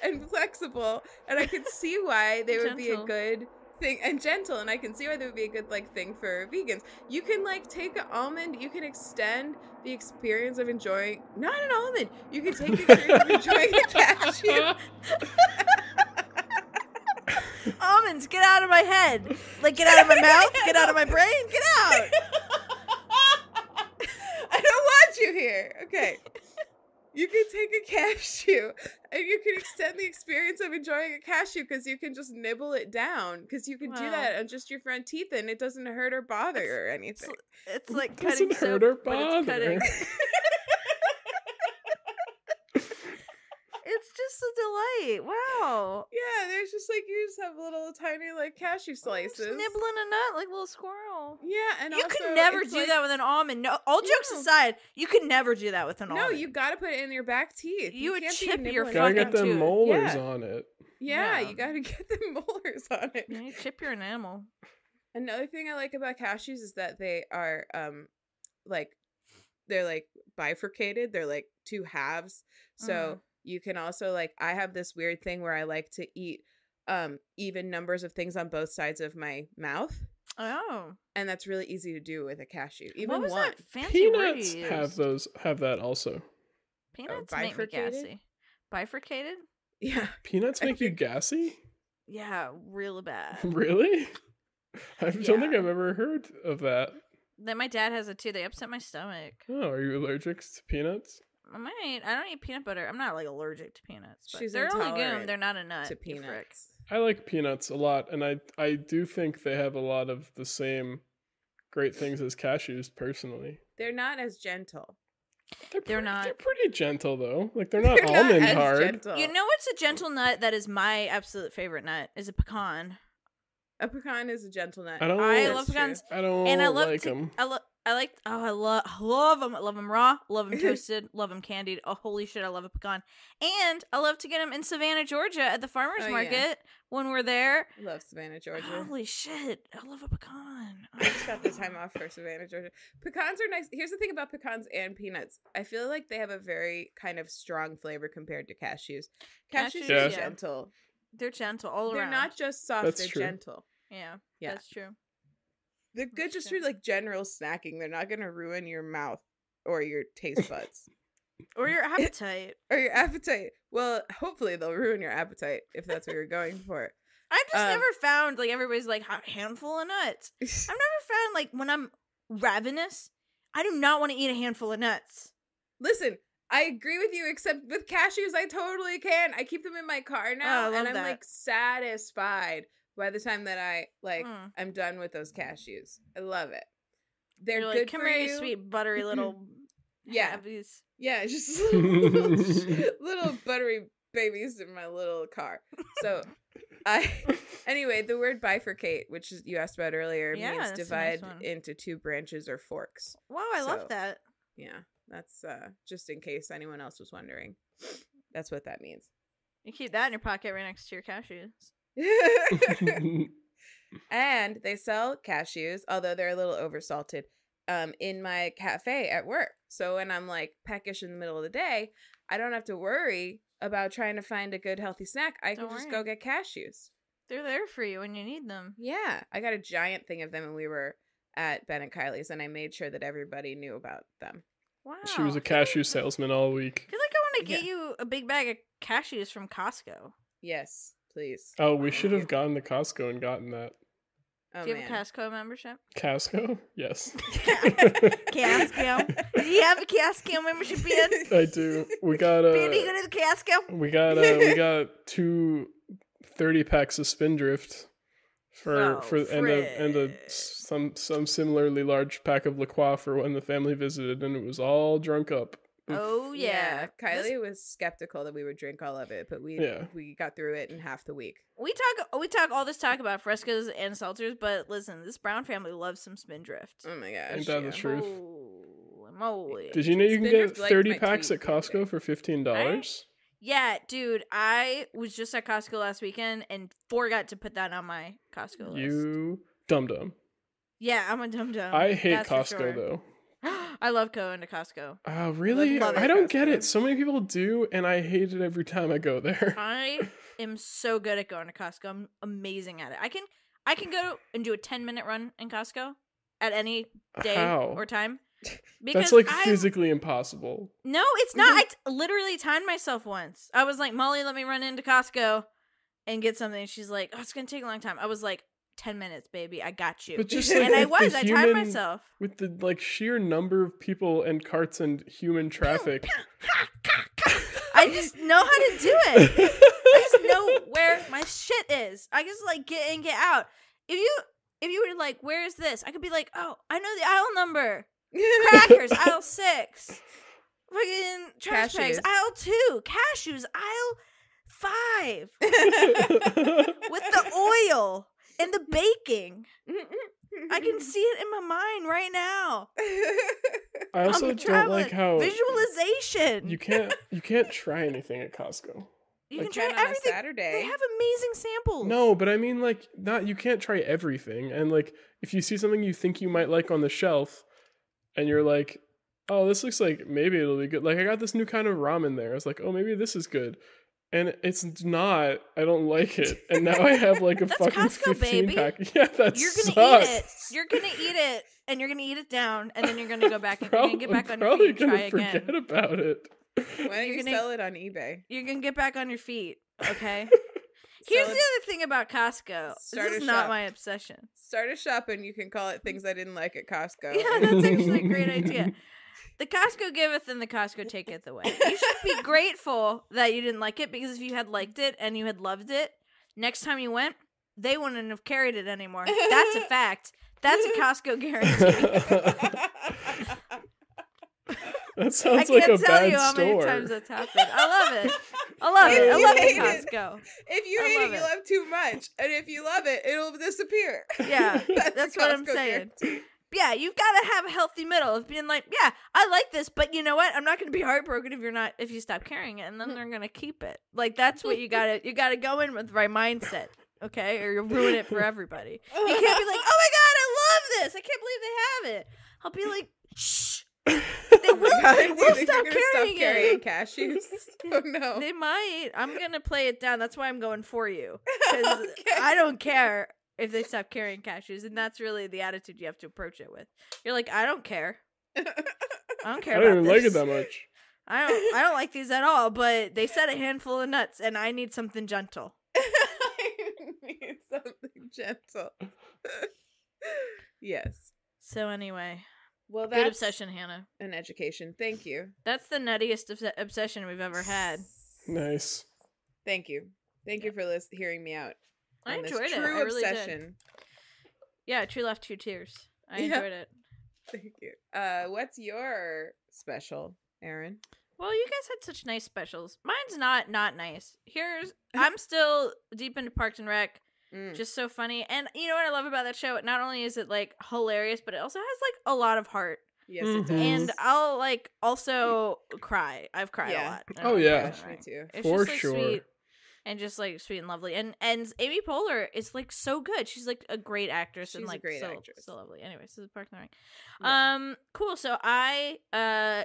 and flexible, and I can see why they would be a Gentle. good thing, and gentle, and I can see why they would be a good like thing for vegans. You can like take an almond, you can extend the experience of enjoying not an almond. You can take the experience of enjoying a cashew. Almonds, get out of my head. Like, get out of my mouth, get out of my brain, get out. I don't want you here. Okay. You can take a cashew and you can extend the experience of enjoying a cashew because you can just nibble it down because you can do Wow. that on just your front teeth and it doesn't hurt or bother or anything. It's like Doesn't cutting hurt soap, or but it's bother. cutting. It's just a delight. Wow. Yeah, there's just like you just have little tiny like cashew Just slices. nibbling a nut like a little squirrel. Yeah, and You also could never it's do like- that with an almond. No, all jokes No. aside, you could never do that with an No, almond. you gotta put it in your back teeth. You would can't be chip your nibbling Gotta it get fucking down. them tooth. molars Yeah. on it. Yeah, Yeah. you gotta get the molars on it. Yeah, you chip your enamel. Another thing I like about cashews is that they are like they're like bifurcated. They're like two halves. So you can also like I have this weird thing where I like to eat even numbers of things on both sides of my mouth. Oh, And that's really easy to do with a cashew. Even what was one. that fancy word Peanuts you have used? have that also. Peanuts make me bifurcated? gassy. Bifurcated? Yeah. Peanuts I make you think- gassy? Yeah, real bad. Really? I don't think Yeah. I've ever heard of that. Then my dad has it too. They upset my stomach. Oh, are you allergic to peanuts? I might. I don't eat peanut butter. I'm not like allergic to peanuts. But She's they're a legume. intolerant They're not a nut. to you frick. peanuts. I like peanuts a lot, and I do think they have a lot of the same great things as cashews, personally. They're not as gentle. They're not- They're pretty gentle, though. Like, they're not They're not almond as hard. gentle. You know what's a gentle nut that is my absolute favorite nut? Is a pecan. A pecan is a gentle nut. I don't I That's love pecans. I don't And I love like to. them. I love them. I love them raw. Love them toasted. Love them candied. Oh, holy shit! I love a pecan. And I love to get them in Savannah, Georgia, at the farmers Oh, yeah. market when we're there. Love Savannah, Georgia. Holy shit! I love a pecan. I just got the time off for Savannah, Georgia. Pecans are nice. Here's the thing about pecans and peanuts. I feel like they have a very kind of strong flavor compared to cashews. Cashews Yeah. are gentle. They're gentle all They're around. not just soft, That's they're true. gentle. Yeah, Yeah. that's true. They're good That's just true. for like general snacking. They're not going to ruin your mouth or your taste buds Or your appetite. or your appetite. Well, hopefully they'll ruin your appetite if that's what you're going for. I just Um, never found like everybody's like a handful of nuts. I've never found like when I'm ravenous, I do not want to eat a handful of nuts. Listen, I agree with you, except with cashews, I totally can. I keep them in my car now, I love and I'm that. like satisfied by the time that I like Mm. I'm done with those cashews. I love it. They're You're good like, come for here, you. you sweet buttery little Yeah. habbies. Yeah, just little buttery babies in my little car. So anyway, the word bifurcate, which is, you asked about earlier, Yeah, means that's a nice divide one. into two branches or forks. Wow, I So- love that. Yeah, that's just in case anyone else was wondering. That's what that means. You keep that in your pocket right next to your cashews. And they sell cashews, although they're a little oversalted, in my cafe at work. So when I'm like peckish in the middle of the day, I don't have to worry about trying to find a good healthy snack. I can Don't just worry. go get cashews. They're there for you when you need them. Yeah, I got a giant thing of them when we were at Ben and Kylie's, and I made sure that everybody knew about them. Wow. She was a I feel like- cashew salesman all week. I feel like I want to Yeah. get you a big bag of cashews from Costco. Yes, please. Oh, we Thank should you. have gone to Costco and gotten that. Oh, Do you have man. a Costco membership? Casco? Yes. Casco. Do you have a Casco membership, Ben? I do. We got Ben, do you go to the Casco? we got two 30 packs of Spindrift Oh, and some similarly large pack of La Croix for when the family visited, and it was all drunk up. Oh yeah. Kylie was skeptical that we would drink all of it, but we got through it in half the week. We talk all this talk about frescoes and seltzers, but listen, this Brown family loves some Spindrift. Oh my gosh. Ain't that the truth? Holy moly. Did you know you can Spindrift get liked 30 my packs tweet at the other Costco day. for $15? Yeah, dude, I was just at Costco last weekend and forgot to put that on my Costco list. You dum-dum. Yeah, I'm a dum-dum. I hate that's for Costco, sure. though. I love going to Costco. Oh, really? Love I it, don't get Costco. it. So many people do, and I hate it every time I go there. I am so good at going to Costco. I'm amazing at it. I can go and do a 10-minute run in Costco at any day How? or time. That's like I'm- physically impossible. No, it's not. I literally timed myself once. I was like, Molly, let me run into Costco and get something. She's like, oh, it's going to take a long time. I was like, 10 minutes, baby. I got you. But just like And I with the was. I timed human- myself. With the like sheer number of people and carts and human traffic. I just know how to do it. I just know where my shit is. I just like get in, get out. If you were like, where is this? I could be like, oh, I know the aisle number. Crackers, aisle 6. Fucking trash bags, Cashews. aisle 2. Cashews, aisle 5. With the oil and the baking. I can see it in my mind right now. I also I'm don't traveling. like how Visualization. you can't try anything at Costco. You like, can try Try it on a everything. Saturday. They have amazing samples. No, but I mean like not you can't try everything. And like if you see something you think you might like on the shelf and you're like, "Oh, this looks like maybe it'll be good." Like I got this new kind of ramen there. I was like, "Oh, maybe this is good." And it's not. I don't like it. And now I have like a That's fucking Costco, 15 baby. pack. Yeah, that You're sucks. gonna eat it. You're gonna eat it, and you're gonna eat it down, and then you're gonna go back and you're gonna get back on your feet and try forget again. about it. Why don't You're you gonna- sell it on eBay? You're gonna get back on your feet, okay? Sell Here's the it- other thing about Costco. Start This a is not shop. my obsession. Start a shop and you can call it things I didn't like at Costco. Yeah, that's actually a great idea. The Costco giveth and the Costco taketh away. You should be grateful that you didn't like it, because if you had liked it and you had loved it, next time you went, they wouldn't have carried it anymore. That's a fact. That's a Costco guarantee. That sounds I like can't a tell bad you how many store. times that's happened. I love it. I love it. I You love hate it, it. Costco. If you I hate love it, you it. love too much. And if you love it, it'll disappear. Yeah, a that's what I'm Costco saying. guarantee. Yeah, you've got to have a healthy middle of being like, yeah, I like this, but you know what? I'm not going to be heartbroken if you stop carrying it, and then they're going to keep it. Like that's what you got to go in with the right mindset, okay? Or you'll ruin it for everybody. You can't be like, oh my god, I love this. I can't believe they have it. I'll be like, shh. They will, God, they do you will think stop you're gonna carrying carrying it. cashews? Oh no. They might. I'm going to play it down. That's why I'm going for you. Because Okay. I don't care if they stop carrying cashews, and that's really the attitude you have to approach it with. You're like, I don't care. I don't care I about don't even like this. it that much. I don't like these at all, but they said a handful of nuts, and I need something gentle. I need something gentle. Yes. So anyway, Well, good that's obsession, Hannah. an education. Thank you. That's the nuttiest obsession we've ever had. Nice. Thank you. Thank you for hearing me out. I on this enjoyed it. True I really did. obsession. Yeah, True left 2 tears. I Yeah. enjoyed it. Thank you. What's your special, Aaron? Well, you guys had such nice specials. Mine's not nice. I'm still deep into Parks and Rec. Mm. Just so funny. And you know what I love about that show? Not only is it like hilarious, but it also has like a lot of heart. Yes, it does. Mhm. And I'll like also cry. I've cried Yeah. a lot. Oh, yeah. Gosh, me too. It's For just like sure. sweet and just like sweet and lovely. And Amy Poehler is like so good. She's like a great actress and She's a like great so actress. so lovely. Anyway, so Parks and Rec. Yeah. Cool. So I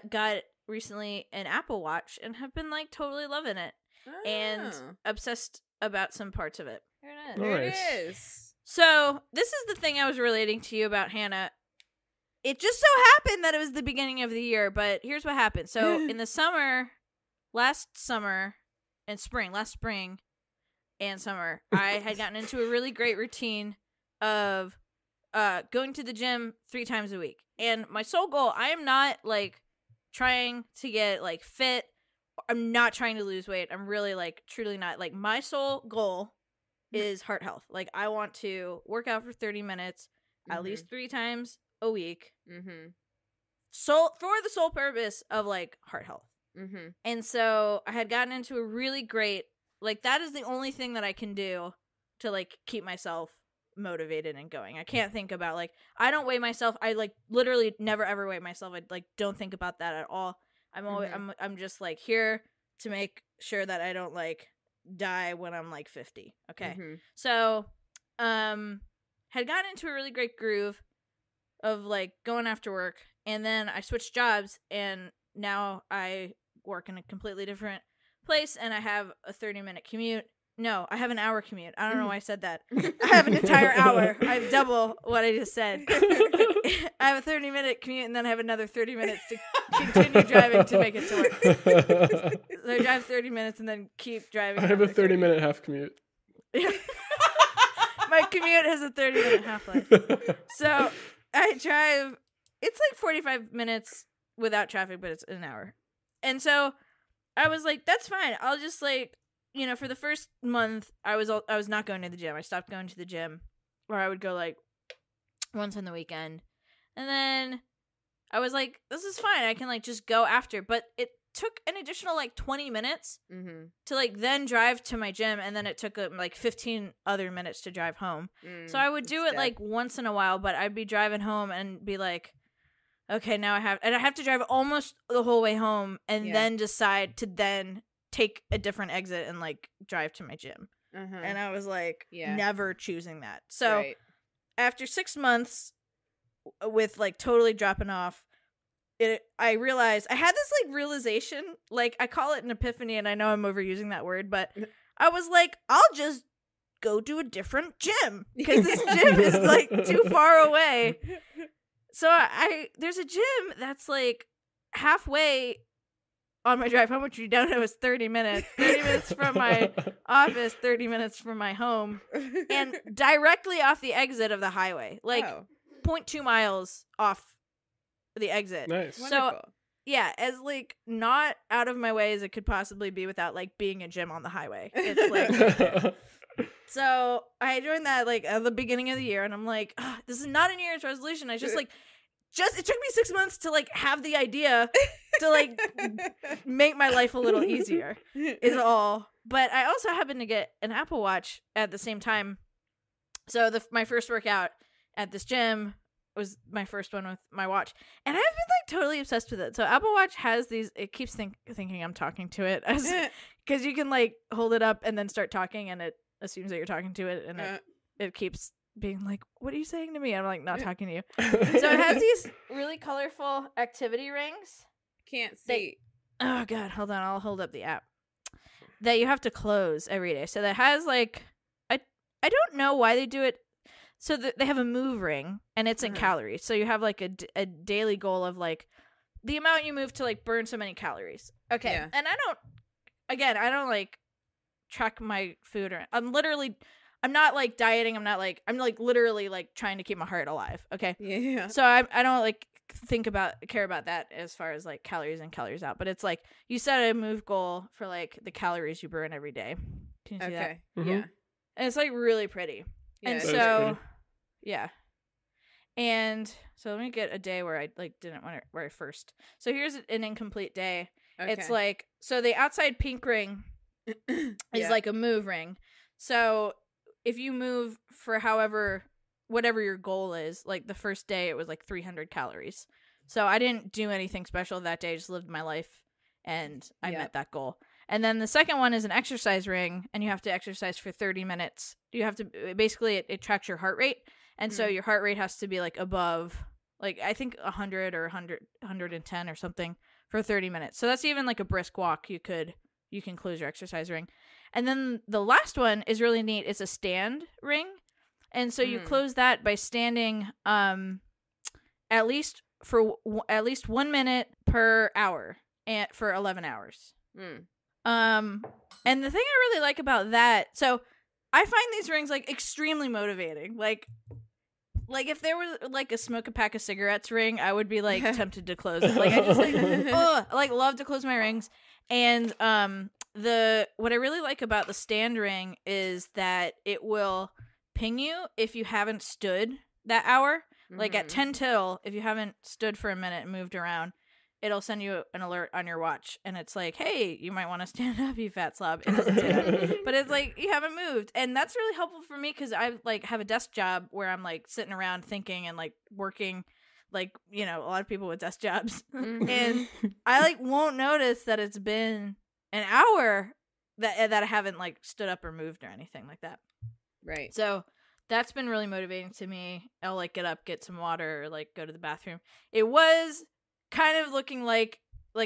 got recently an Apple Watch and have been like totally loving it and Oh, obsessed about some parts of it. Here it is. there Nice. it is. So this is the thing I was relating to you about, Hannah. It just so happened that it was the beginning of the year, but here's what happened. So in the summer, last spring and summer, I had gotten into a really great routine of going to the gym 3 times a week. And my sole goal, I am not like trying to get like fit. I'm not trying to lose weight. I'm really like truly not. Like my sole goal is heart health. Like I want to work out for 30 minutes at least 3 times a week. So for the sole purpose of like heart health. And so I had gotten into a really great, like that is the only thing that I can do to like keep myself motivated and going. I can't think about like, I don't weigh myself. I like literally never ever weigh myself. I like don't think about that at all. I'm always I'm just like here to make sure that I don't like die when I'm like 50. Okay. So had gotten into a really great groove of like going after work, and then I switched jobs, and now I work in a completely different place, and I have a 30-minute commute. No, I have an hour commute. I don't know why I said that. I have an entire hour. I have double what I just said. I have a 30-minute commute, and then I have another 30 minutes to continue driving to make it to work. So I drive 30 minutes and then keep driving. I have a 30-minute half commute. Yeah. My commute has a 30-minute half-life. So I drive, it's like 45 minutes without traffic, but it's an hour. And so I was like, that's fine. I'll just like, you know, for the first month, I was not going to the gym. I stopped going to the gym, or I would go like once on the weekend. And then I was like, this is fine. I can like just go after. But it took an additional like 20 minutes to like then drive to my gym. And then it took like 15 other minutes to drive home. So I would do it like once in a while, but I'd be driving home and be like, okay, now I have to drive almost the whole way home and then decide to then take a different exit and like drive to my gym. And I was like never choosing that. So after 6 months with like totally dropping off, I realized I had this like realization, like I call it an epiphany, and I know I'm overusing that word, but I was like, I'll just go to a different gym because this gym is like too far away. So there's a gym that's like halfway on my drive home, which you don't know is 30 minutes. 30 minutes from my office, 30 minutes from my home, and directly off the exit of the highway. Like 0.2 miles off the exit. Nice. So Wonderful. yeah, as like not out of my way as it could possibly be without like being a gym on the highway. It's like so I joined that like at the beginning of the year, and I'm like, oh, this is not a New Year's resolution. I just it took me 6 months to like have the idea to like make my life a little easier is all. But I also happened to get an Apple Watch at the same time. So my first workout at this gym was my first one with my watch, and I've been like totally obsessed with it. So Apple Watch has these, it keeps thinking I'm talking to it, because you can like hold it up and then start talking, and it assumes that you're talking to it, and it keeps being like, what are you saying to me? I'm like, not talking to you. So it has these really colorful activity rings. Can't see. Oh god, hold on, I'll hold up the app. That you have to close every day. So that has like, I don't know why they do it. So they have a move ring, and it's in calories. So you have like a daily goal of like the amount you move to like burn so many calories. Okay. Yeah. And I don't like track my food, or I'm not like dieting. I'm like literally like trying to keep my heart alive. Okay. Yeah. So I don't like care about that as far as like calories in, calories out. But it's like you set a move goal for like the calories you burn every day. Can you see that? Mm-hmm. Yeah. And it's like really pretty. Yeah, and so, yeah. And so let me get a day where I like didn't want to, where I first. So here's an incomplete day. Okay. It's like, so the outside pink ring is like a move ring. So if you move for whatever your goal is, like the first day it was like 300 calories. So I didn't do anything special that day. I just lived my life, and I met that goal. And then the second one is an exercise ring, and you have to exercise for 30 minutes. You have to, basically it tracks your heart rate. And so your heart rate has to be like above, like I think 100 or 110 or something for 30 minutes. So that's even like a brisk walk. You can close your exercise ring. And then the last one is really neat. It's a stand ring. And so you close that by standing at least 1 minute per hour and for 11 hours. And the thing I really like about that, so I find these rings like extremely motivating. Like if there was like a smoke a pack of cigarettes ring, I would be like tempted to close it. Like I just like I like love to close my rings. And what I really like about the stand ring is that it will ping you if you haven't stood that hour. Like at 10 till, if you haven't stood for a minute and moved around, it'll send you an alert on your watch, and it's like, hey, you might want to stand up, you fat slob. It doesn't say that, but it's like you haven't moved, and that's really helpful for me because I like have a desk job where I'm like sitting around thinking and like working, like, you know, a lot of people with desk jobs, and I like won't notice that it's been an hour that I haven't like stood up or moved or anything like that. Right. So that's been really motivating to me. I'll like get up, get some water, or like go to the bathroom. It was kind of looking like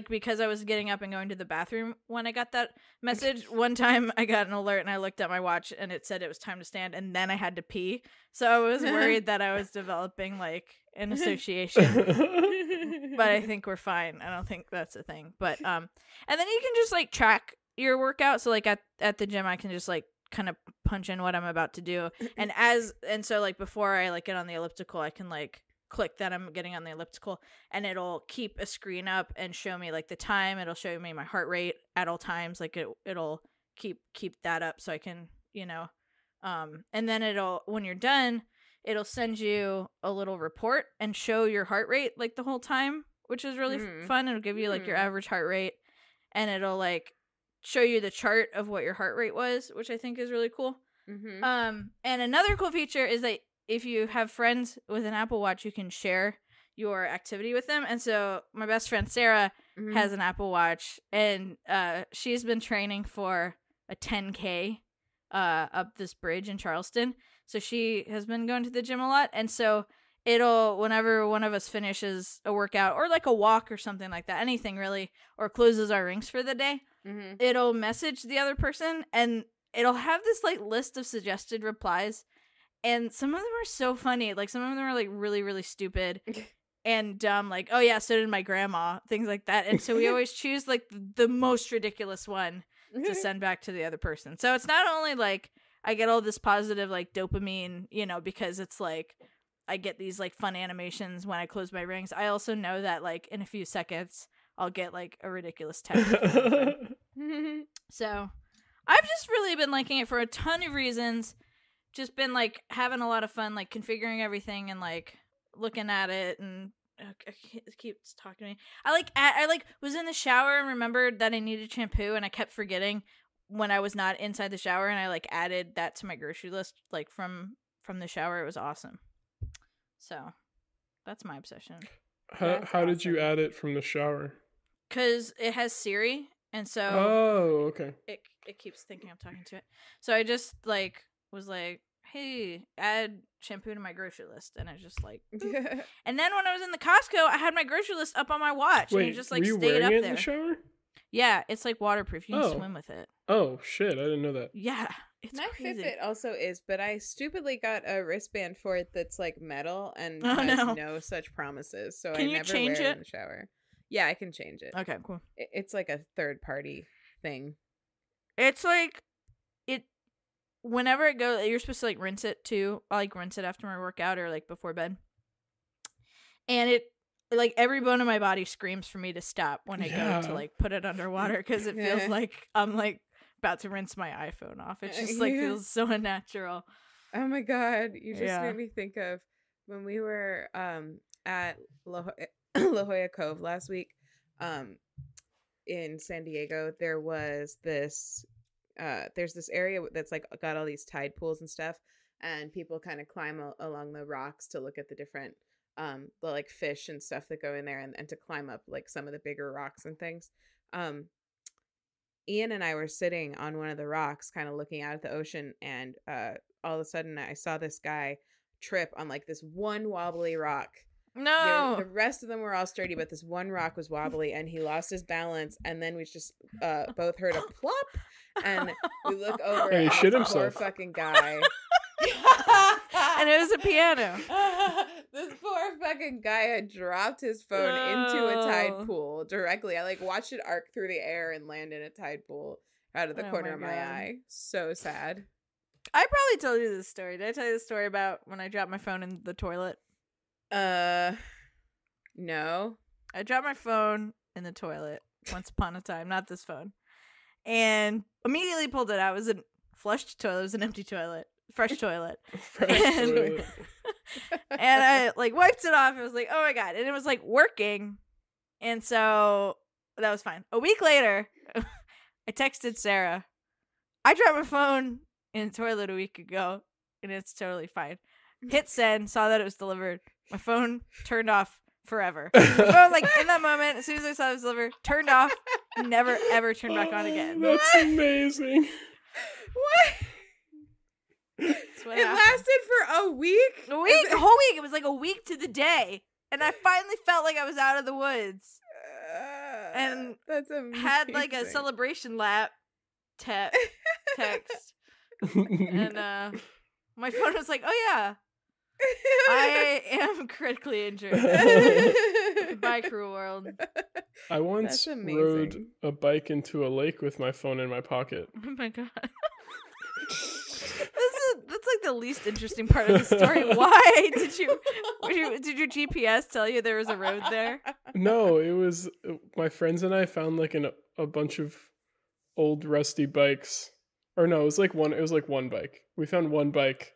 because I was getting up and going to the bathroom when I got that message. One time I got an alert and I looked at my watch and it said it was time to stand, and then I had to pee. So I was worried that I was developing like an association. But I think we're fine. I don't think that's a thing. But and then you can just like track your workout. So like at the gym I can just like kind of punch in what I'm about to do. And so like before I like get on the elliptical, I can like click that I'm getting on the elliptical, and it'll keep a screen up and show me like the time. It'll show me my heart rate at all times. Like it'll keep that up so I can, you know, and then when you're done, it'll send you a little report and show your heart rate like the whole time, which is really fun. It'll give you like your average heart rate, and it'll like show you the chart of what your heart rate was, which I think is really cool. And another cool feature is that if you have friends with an Apple Watch, you can share your activity with them. And so my best friend Sarah has an Apple Watch, and she's been training for a 10K up this bridge in Charleston. So she has been going to the gym a lot. And so whenever one of us finishes a workout or like a walk or something like that, anything really, or closes our rings for the day, it'll message the other person, and it'll have this like list of suggested replies. And some of them are so funny. Like some of them are like really, really stupid and dumb. Like, oh yeah, so did my grandma. Things like that. And so we always choose like the most ridiculous one to send back to the other person. So it's not only like I get all this positive like dopamine, you know, because it's like I get these like fun animations when I close my rings. I also know that like in a few seconds I'll get like a ridiculous text. So I've just really been liking it for a ton of reasons. Just been like having a lot of fun, like configuring everything and like looking at it, and it keeps talking to me. I was in the shower and remembered that I needed shampoo, and I kept forgetting when I was not inside the shower, and I like added that to my grocery list like from the shower. It was awesome. So that's my obsession. How did you add it from the shower? Because it has Siri, and so okay. It keeps thinking I'm talking to it. So I just like was like, hey, add shampoo to my grocery list, and I just like and then when I was in the Costco, I had my grocery list up on my watch. Wait, and it just like were you stayed wearing up it there. in the shower? Yeah, it's like waterproof. You can swim with it. Oh shit, I didn't know that. Yeah, it's my crazy. Fitbit also is, but I stupidly got a wristband for it that's like metal and has no such promises. So can I never change wear it it in the shower. Yeah, I can change it. Okay, cool. It's like a third party thing. It's like whenever it goes, you're supposed to like rinse it too. I like rinse it after my workout or like before bed. And it like every bone in my body screams for me to stop when I go to like put it underwater, because it feels like I'm like about to rinse my iPhone off. It just like feels so unnatural. Oh my god, you just made me think of when we were at La Jolla Cove last week in San Diego. There was this there's this area that's like got all these tide pools and stuff, and people kind of climb along the rocks to look at the different the like fish and stuff that go in there, and to climb up like some of the bigger rocks and things. Ian and I were sitting on one of the rocks kind of looking out at the ocean, and all of a sudden I saw this guy trip on like this one wobbly rock. No, the rest of them were all sturdy, but this one rock was wobbly, and he lost his balance, and then we just both heard a plop, and we look over and he shit this poor himself. fucking guy. And it was a piano. This poor fucking guy had dropped his phone into a tide pool directly. I like watched it arc through the air and land in a tide pool out of the corner of my eye. So sad. I probably told you this story. Did I tell you the story about when I dropped my phone in the toilet? No. I dropped my phone in the toilet once upon a time, not this phone. And immediately pulled it out. It was a flushed toilet. It was an empty toilet. Fresh toilet. Fresh And- toilet. And I like wiped it off. I was like, oh my God. And it was like working. And so that was fine. A week later, I texted Sarah. I dropped my phone in the toilet a week ago and it's totally fine. Hit send, saw that it was delivered. My phone turned off forever. My phone, like in that moment, as soon as I saw it was delivered, turned off, never ever turned back on again. That's amazing. What? That's what It happened. lasted for a week? A week, a whole week. It was like a week to the day. And I finally felt like I was out of the woods. And that's amazing. Had like a celebration lap text. And my phone was like, oh yeah, I am critically injured. Bye, cruel world. I once That's amazing. rode a bike into a lake with my phone in my pocket. Oh my God. That's like the least interesting part of the story. Why did your GPS tell you there was a road there? No, it was my friends and I found like a bunch of old rusty bikes. Or no, it was like one bike. We found one bike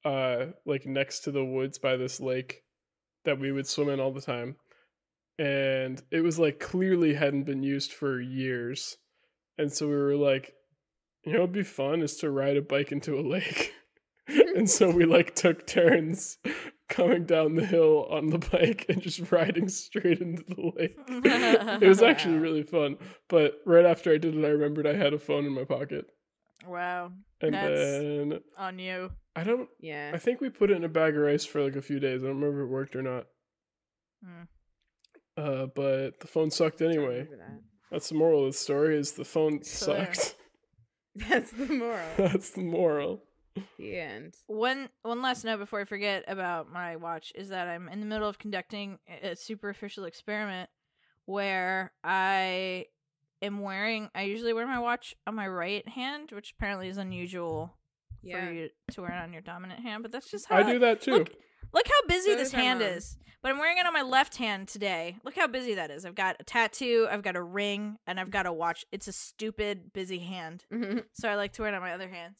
like next to the woods by this lake that we would swim in all the time. And it was like clearly hadn't been used for years. And so we were like, you know, it'd be fun is to ride a bike into a lake. And so we like took turns coming down the hill on the bike and just riding straight into the lake. It was actually really fun. But right after I did it, I remembered I had a phone in my pocket. Wow. And That's then on you. Yeah. I think we put it in a bag of rice for like a few days. I don't remember if it worked or not. Hmm. But the phone sucked anyway. That's the moral of the story is the phone So there. sucked. That's the moral. That's the moral. The end. One last note before I forget about my watch is that I'm in the middle of conducting a superficial experiment where I usually wear my watch on my right hand, which apparently is unusual Yeah. for you to wear it on your dominant hand, but that's just how I do that too. Look how busy So this does my hand mom. is. But I'm wearing it on my left hand today. Look how busy that is. I've got a tattoo, I've got a ring, and I've got a watch. It's a stupid busy hand. So I like to wear it on my other hand.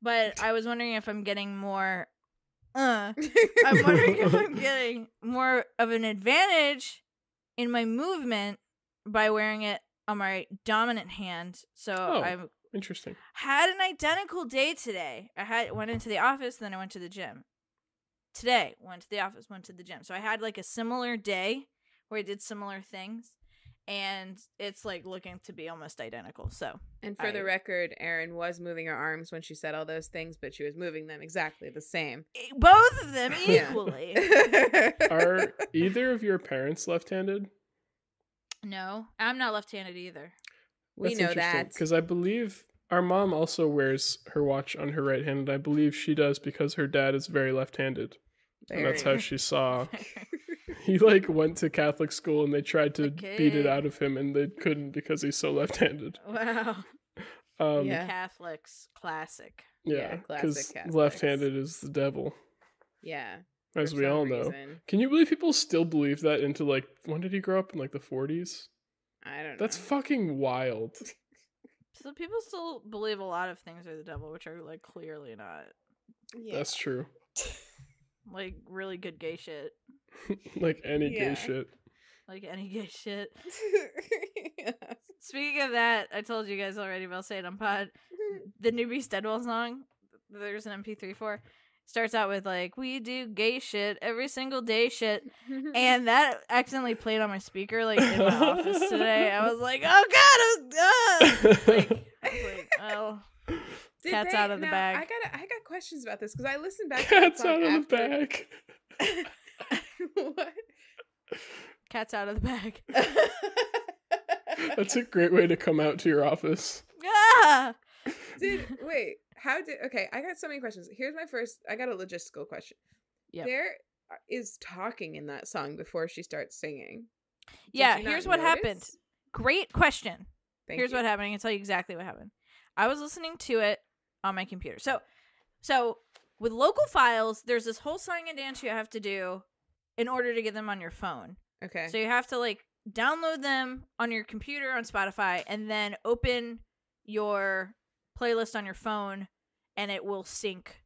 But I was wondering if I'm getting more I'm wondering if I'm getting more of an advantage in my movement by wearing it on my dominant hand. So I Interesting. had an identical day today. Went into the office, then I went to the gym. Today, went to the office, went to the gym. So I had like a similar day where I did similar things, and it's like looking to be almost identical. So, And for the record, Erin was moving her arms when she said all those things, but she was moving them exactly the same. both of them Yeah. equally. Are either of your parents left-handed? No, I'm not left-handed either. We know that. Because I believe our mom also wears her watch on her right hand, and I believe she does because her dad is very left-handed. And that's how she saw. He like went to Catholic school and they tried to beat it out of him and they couldn't because he's so left-handed. Wow. Yeah. Catholics, classic. Yeah, classic because Catholics. left-handed is the devil, Yeah. as for we some all know. reason. Can you believe people still believe that into like, when did he grow up? In like the 40s? I don't know. That's fucking wild. So people still believe a lot of things are the devil, which are like clearly not. Yeah. That's true. Like really good gay shit. Like any Yeah. gay shit. Like any gay shit. Speaking of that, I told you guys already, but I'll say it on pod. The Newbie Steadwell song, there's an MP3 for, starts out with like, we do gay shit every single day shit. And that accidentally played on my speaker like in my office today. I was like, oh god, I was like, oh. Cat's out of the bag. I got questions about this because I listened back Cat's to that out song of the after- bag. What? Cat's out of the bag. That's a great way to come out to your office. Ah! Okay, I got so many questions. Here's my first, I got a logistical question. Yep. There is talking in that song before she starts singing. Yeah, you not here's what happened. notice? Great question. Thank Here's you. what happened. I can tell you exactly what happened. I was listening to it on my computer. So with local files, there's this whole song and dance you have to do in order to get them on your phone. Okay. So you have to like download them on your computer on Spotify and then open your playlist on your phone and it will sync.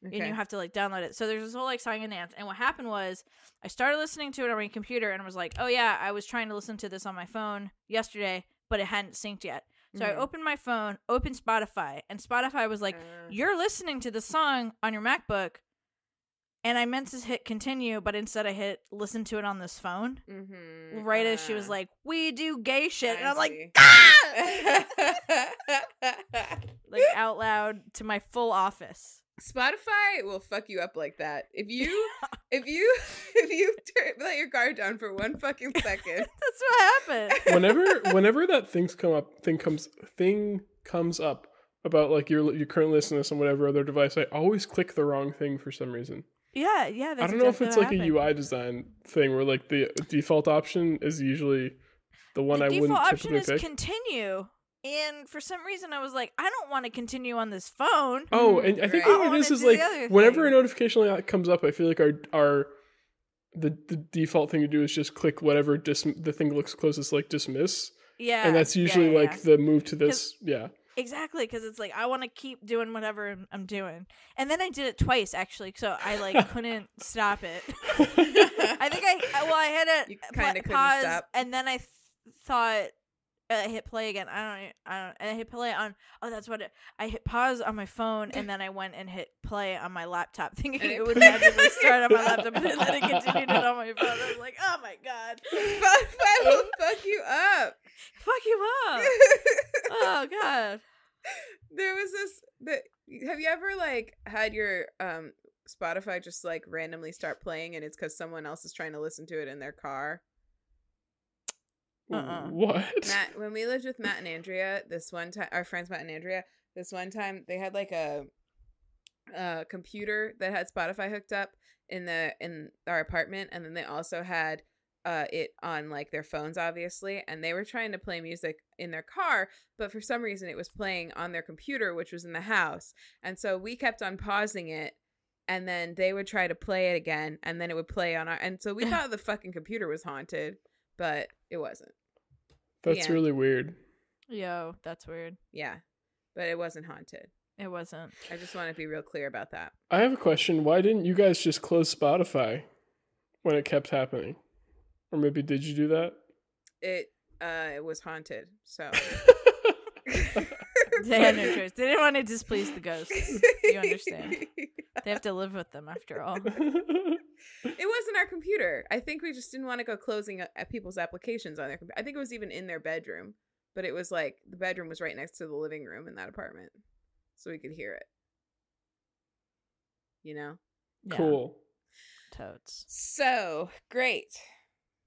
Okay. And you have to like download it. So there's this whole like song and dance. And what happened was I started listening to it on my computer and was like, oh yeah, I was trying to listen to this on my phone yesterday, but it hadn't synced yet. So I opened my phone, opened Spotify, and Spotify was like, you're listening to the song on your MacBook. And I meant to hit continue, but instead I hit listen to it on this phone. Right as she was like, we do gay shit. And I'm like, ah! Like out loud to my full office. Spotify will fuck you up like that. If you let your guard down for 1 fucking second. That's what happened. Whenever that thing comes up about like you're currently listening to this on whatever other device, I always click the wrong thing for some reason. Yeah, that's I don't know if exactly it's what like happened. a UI design thing where like the default option is usually the one I wouldn't default typically option is pick. continue. And for some reason, I was like, I don't want to continue on this phone. Oh, and I think Right. what it is I wanna is do like the other whenever thing. a notification like that comes up, I feel like the default thing to do is just click whatever the thing looks closest like dismiss, Yeah, and that's usually yeah. like the move to this. Yeah, Exactly, because it's like I want to keep doing whatever I'm doing, and then I did it twice actually, so I like couldn't stop it. I think I had You a kinda couldn't pause, stop. and then I thought I hit play again. I don't. And I hit play on. Oh, that's what I hit pause on my phone, and then I went and hit play on my laptop, thinking And it would magically start on my laptop, and then it continued it on my phone. I was like, oh my god, Spotify will fuck you up. fuck you up. Oh god. There was have you ever like had your Spotify just like randomly start playing and it's because someone else is trying to listen to it in their car? What? Matt, when we lived with Matt and Andrea, this one time, our friends Matt and Andrea, this one time they had like a computer that had Spotify hooked up in our apartment, and then they also had it on like their phones, obviously, and they were trying to play music in their car, but for some reason it was playing on their computer, which was in the house, and so we kept on pausing it, and then they would try to play it again, and then it would play on our, and so we thought the fucking computer was haunted, but it wasn't. That's Yeah. really weird. Yo, that's weird. Yeah, but it wasn't haunted. It wasn't. I just want to be real clear about that. I have a question. Why didn't you guys just close Spotify when it kept happening? Or maybe did you do that? It was haunted, so. They had no choice. They didn't want to displease the ghosts. You understand? They have to live with them after all. It wasn't our computer. I think we just didn't want to go closing at people's applications on their computer. I think it was even in their bedroom, but it was like the bedroom was right next to the living room in that apartment, so we could hear it. You know? Yeah, Cool. totes. So great.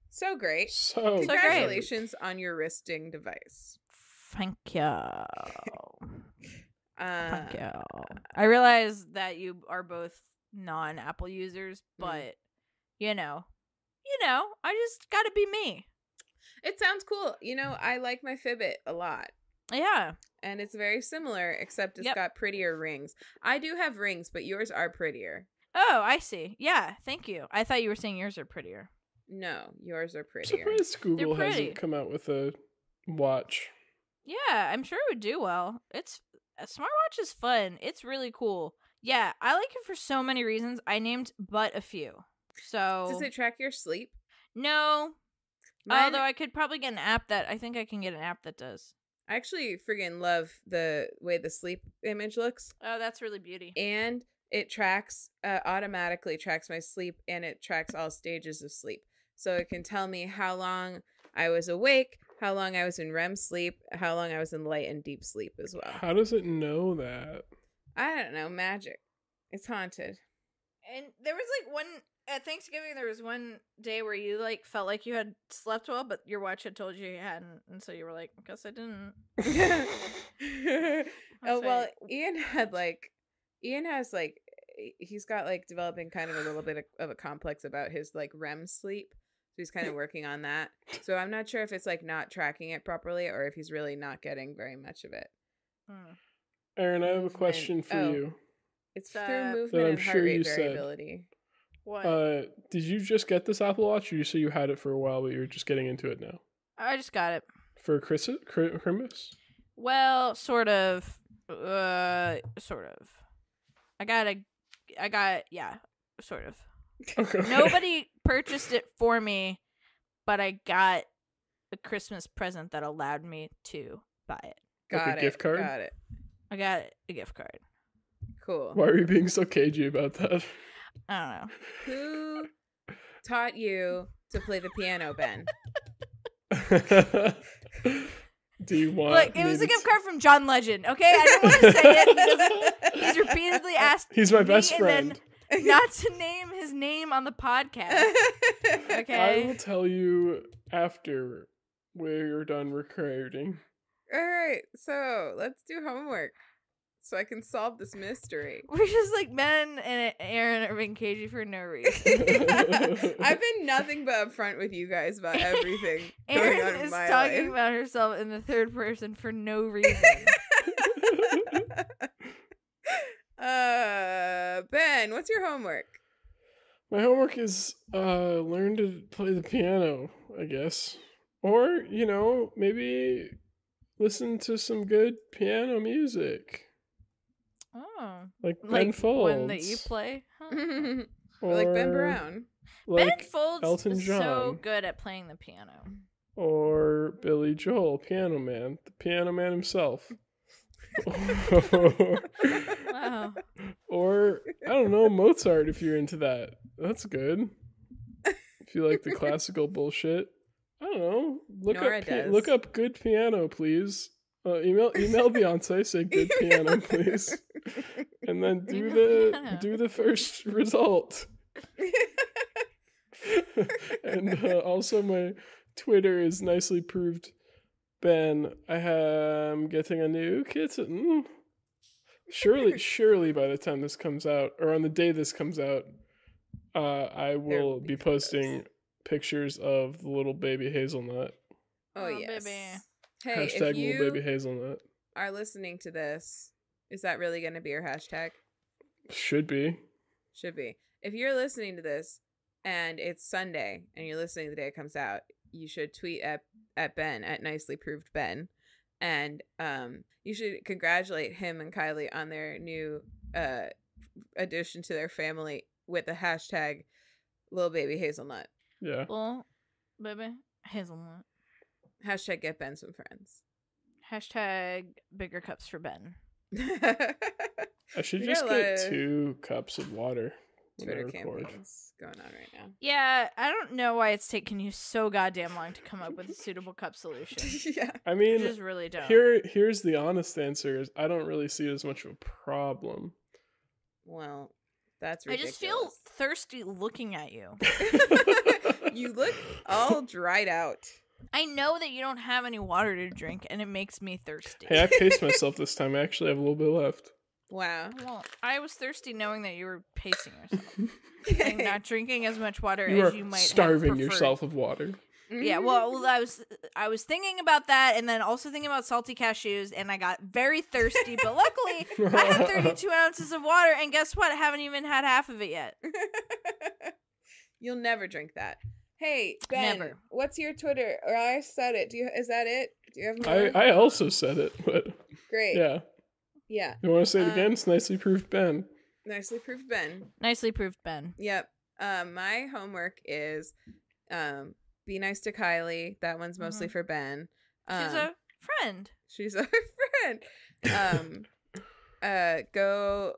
So great. So Congratulations on your wristing device. Thank you. Thank you. I realize that you are both non-Apple users, but you know, I just gotta be me. It sounds cool. You know, I like my Fitbit a lot. Yeah. And it's very similar, except it's Yep. got prettier rings. I do have rings, but yours are prettier. Oh, I see. Yeah, thank you. I thought you were saying yours are prettier. No, yours are I'm prettier. surprised Google pretty. hasn't come out with a watch. Yeah, I'm sure it would do well. A smartwatch is fun. It's really cool. Yeah, I like it for so many reasons. I named but a few. So Does it track your sleep? No. Mine- Although I could probably get an app I think I can get an app that does. I actually friggin' love the way the sleep image looks. Oh, that's really beauty. And it tracks, automatically tracks my sleep, and it tracks all stages of sleep. So it can tell me how long I was awake, how long I was in REM sleep, how long I was in light and deep sleep as well. How does it know that? I don't know, magic. It's haunted. And there was like one at Thanksgiving. There was one day where you like felt like you had slept well, but your watch had told you hadn't, and so you were like, "Guess I didn't." Oh, well, right. Ian has like, he's got like developing kind of a little bit of a complex about his like REM sleep. So he's kind of working on that. So I'm not sure if it's like not tracking it properly or if he's really not getting very much of it. Aaron, I have a Movement. question for Oh. you. It's Stop. through That movement I'm and heart sure rate you said. variability. What? Did you just get this Apple Watch, or you say you had it for a while, but you're just getting into it now? I just got it. For Christmas? Well, sort of. Sort of. I got, yeah, sort of. Okay. Nobody purchased it for me, but I got a Christmas present that allowed me to buy it. Like a Got it. gift card? Got it. I got a gift card. Cool. Why are you being so cagey about that? I don't know. Who taught you to play the piano, Ben? Do you want Look, it me was to a gift card from John Legend, okay? I don't want to say it because he's repeatedly asked He's my me best and then friend. not to name his name on the podcast. I Okay? will tell you after we're done recording. All right, so let's do homework so I can solve this mystery. We're just like Ben and Aaron are being cagey for no reason. I've been nothing but upfront with you guys about everything going on Aaron in is my talking life. about herself in the third person for no reason. Ben, what's your homework? My homework is learn to play the piano, I guess. Or, maybe listen to some good piano music. Oh. Like Ben Like Folds. one that you play? Huh. Or like Ben Or, Brown. Ben Like Folds Elton is John. so good at playing the piano. Or Billy Joel, Piano Man. The Piano Man himself. Wow. Or, I don't know, Mozart if you're into that. That's good. If you like the classical bullshit. I don't know. Nora does. Look up good piano, please. Email Beyonce, say good piano, please. And then Piano. do the first result. And also my Twitter is nicely proved Ben. I am getting a new kitten. Surely by the time this comes out, or on the day this comes out, I will will be be posting pictures of the little baby hazelnut. Oh, yes. baby. Hey, Hashtag if you little baby hazelnut. are listening to this, is that really going to be your hashtag? Should be. Should be. If you're listening to this and it's Sunday and you're listening the day it comes out, you should tweet at Ben at Nicely Proved Ben, and you should congratulate him and Kylie on their new addition to their family with the hashtag Little Baby Hazelnut. Yeah. Well, baby, hazelnut. Hashtag get Ben some friends. Hashtag bigger cups for Ben. I should We just got a lot get of 2 cups of water when I Twitter record. campaigns going on right now. Yeah, I don't know why it's taken you so goddamn long to come up with a suitable cup solution. Yeah. I I mean, just really don't. here's the honest answer is I don't really see it as much of a problem. Well, that's I ridiculous. just feel thirsty looking at you. You look all dried out. I know that you don't have any water to drink, and it makes me thirsty. Hey, I paced myself this time. I actually have a little bit left. Wow. Well, I was thirsty knowing that you were pacing yourself and not drinking as much water You as are you might starving have preferred. yourself of water. Yeah, well, I was thinking about that, and then also thinking about salty cashews, and I got very thirsty. But luckily, I have 32 ounces of water, and guess what? I haven't even had half of it yet. You'll never drink that. Hey, Ben, Never. what's your Twitter? Or I said it. Is that it? Do you have more? I also said it, but Great. yeah. Yeah. You want to say it Um, again? It's nicely proved Ben. Nicely proved, Ben. Nicely proved, Ben. Yep. My homework is be nice to Kylie. That one's mostly for Ben. She's a friend. She's a friend. Go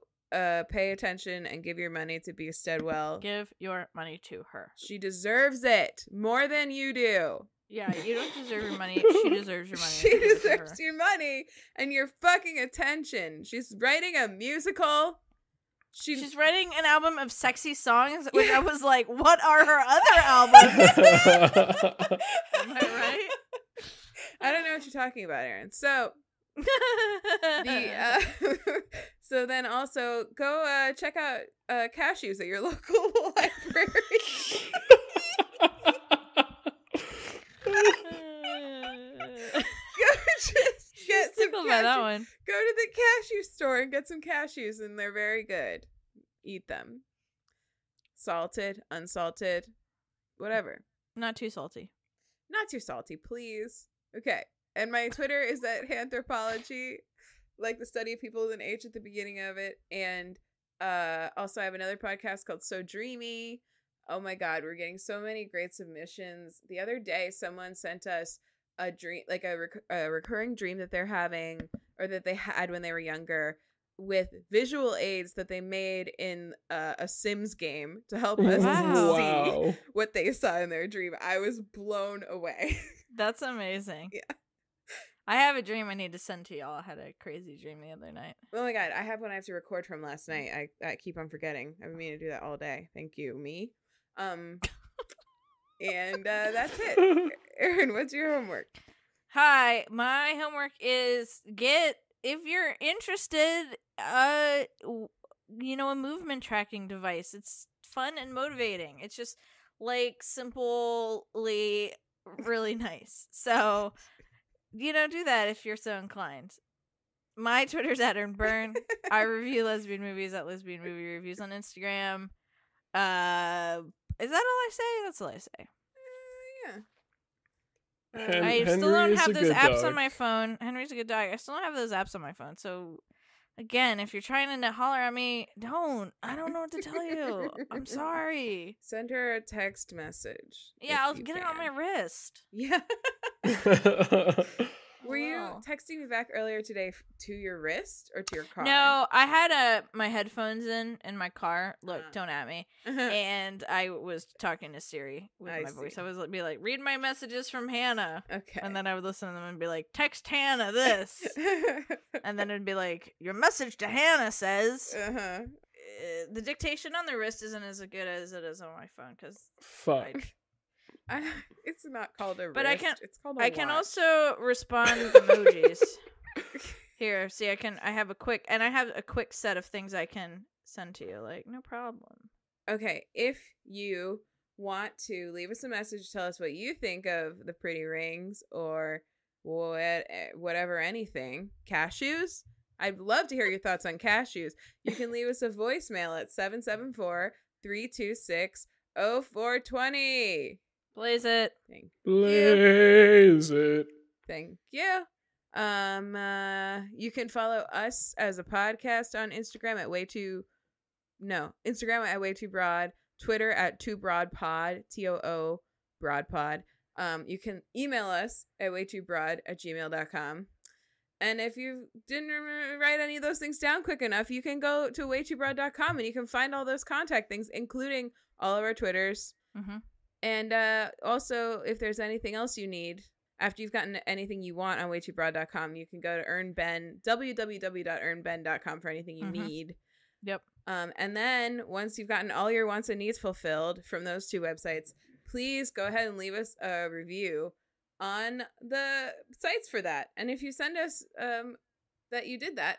pay attention and give your money to Be Steadwell. Give your money to her. She deserves it more than you do. Yeah, you don't deserve your money. She deserves your money. She Give it to deserves her. your money and your fucking attention. She's writing a musical. She's writing an album of sexy songs, which Yeah. I was like, what are her other albums? Am I right? I don't know what you're talking about, Aaron. So so then also go check out cashews at your local library. Go just get some Tickle by that one. Go to the cashew store and get some cashews, and they're very good. Eat them. Salted, unsalted, whatever. Not too salty. Not too salty, please. Okay. And my Twitter is at Anthropology, like the study of people with an H at the beginning of it. And also I have another podcast called So Dreamy. Oh my God, we're getting so many great submissions. The other day, someone sent us a dream, like a recurring dream that they're having, or that they had when they were younger, with visual aids that they made in a Sims game to help us see what they saw in their dream. I was blown away. That's amazing. Yeah. I have a dream I need to send to y'all. I had a crazy dream the other night. Oh my God, I have one I have to record from last night. I keep on forgetting. I've been meaning to do that all day. Thank you, me. And that's it. Erin, what's your homework? Hi, my homework is if you're interested, a movement tracking device. It's fun and motivating. It's just like simply really nice. So, do that if you're so inclined. My Twitter's at @ErinByrne. I review lesbian movies at Lesbian Movie Reviews on Instagram. Is that all I say? That's all I say. Yeah. I still don't have those apps on my phone. Henry's a good dog. I still don't have those apps on my phone. So, again, if you're trying to holler at me, don't. I don't know what to tell you. I'm sorry. Send her a text message. Yeah, I'll get it on my wrist. Yeah. Were you texting me back earlier today to your wrist or to your car? No, I had my headphones in my car. Look, don't at me. Uh-huh. And I was talking to Siri with my voice. I was be like, read my messages from Hannah. Okay. And then I would listen to them and be like, text Hannah this. And then it'd be like, your message to Hannah says. Uh-huh. The dictation on the wrist isn't as good as it is on my phone because fuck. It's not called a wrist. But it's called a I can watch. also respond with emojis. Here, see, I have a quick set of things I can send to you. Like, no problem. Okay, if you want to leave us a message, tell us what you think of the pretty rings or whatever, anything. Cashews? I'd love to hear your thoughts on cashews. You can leave us a voicemail at 774-326-0420. Blaze it. Blaze it. Thank you. You can follow us as a podcast on Instagram at Instagram at Way Too Broad, Twitter at Too Broad Pod, TOO Broad Pod. You can email us at waytoobroad@gmail.com. And if you didn't write any of those things down quick enough, you can go to waytoobroad.com and you can find all those contact things, including all of our Twitters. Mm-hmm. And also, if there's anything else you need, after you've gotten anything you want on waytoobroad.com, you can go to www.earnben.com for anything you need. Yep. And then once you've gotten all your wants and needs fulfilled from those two websites, please go ahead and leave us a review on the sites for that. And if you send us that you did that,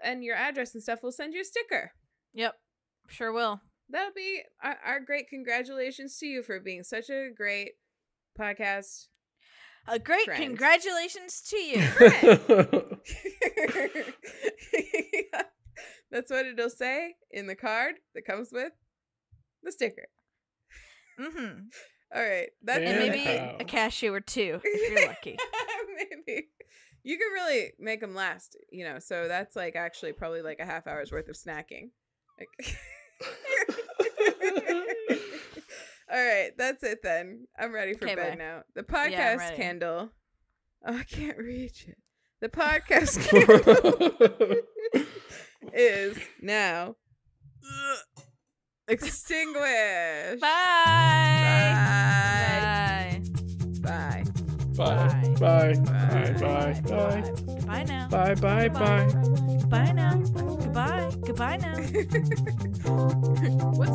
and your address and stuff, we'll send you a sticker. Yep. Sure will. That'll be our great congratulations to you for being such a great podcast. A great friend. Congratulations to you. That's what it'll say in the card that comes with the sticker. Mm-hmm. All right. And maybe a cashew or two if you're lucky. Maybe. You can really make them last, so that's like actually probably like a half hour's worth of snacking. All right, that's it then. I'm ready for bed now. The podcast candle. Oh, I can't reach it. The podcast candle is now extinguished. Bye. Bye. Bye. Bye. Bye. Bye. Bye. Goodbye now. Bye. Bye. Bye. Goodbye now. Goodbye. Goodbye now. What's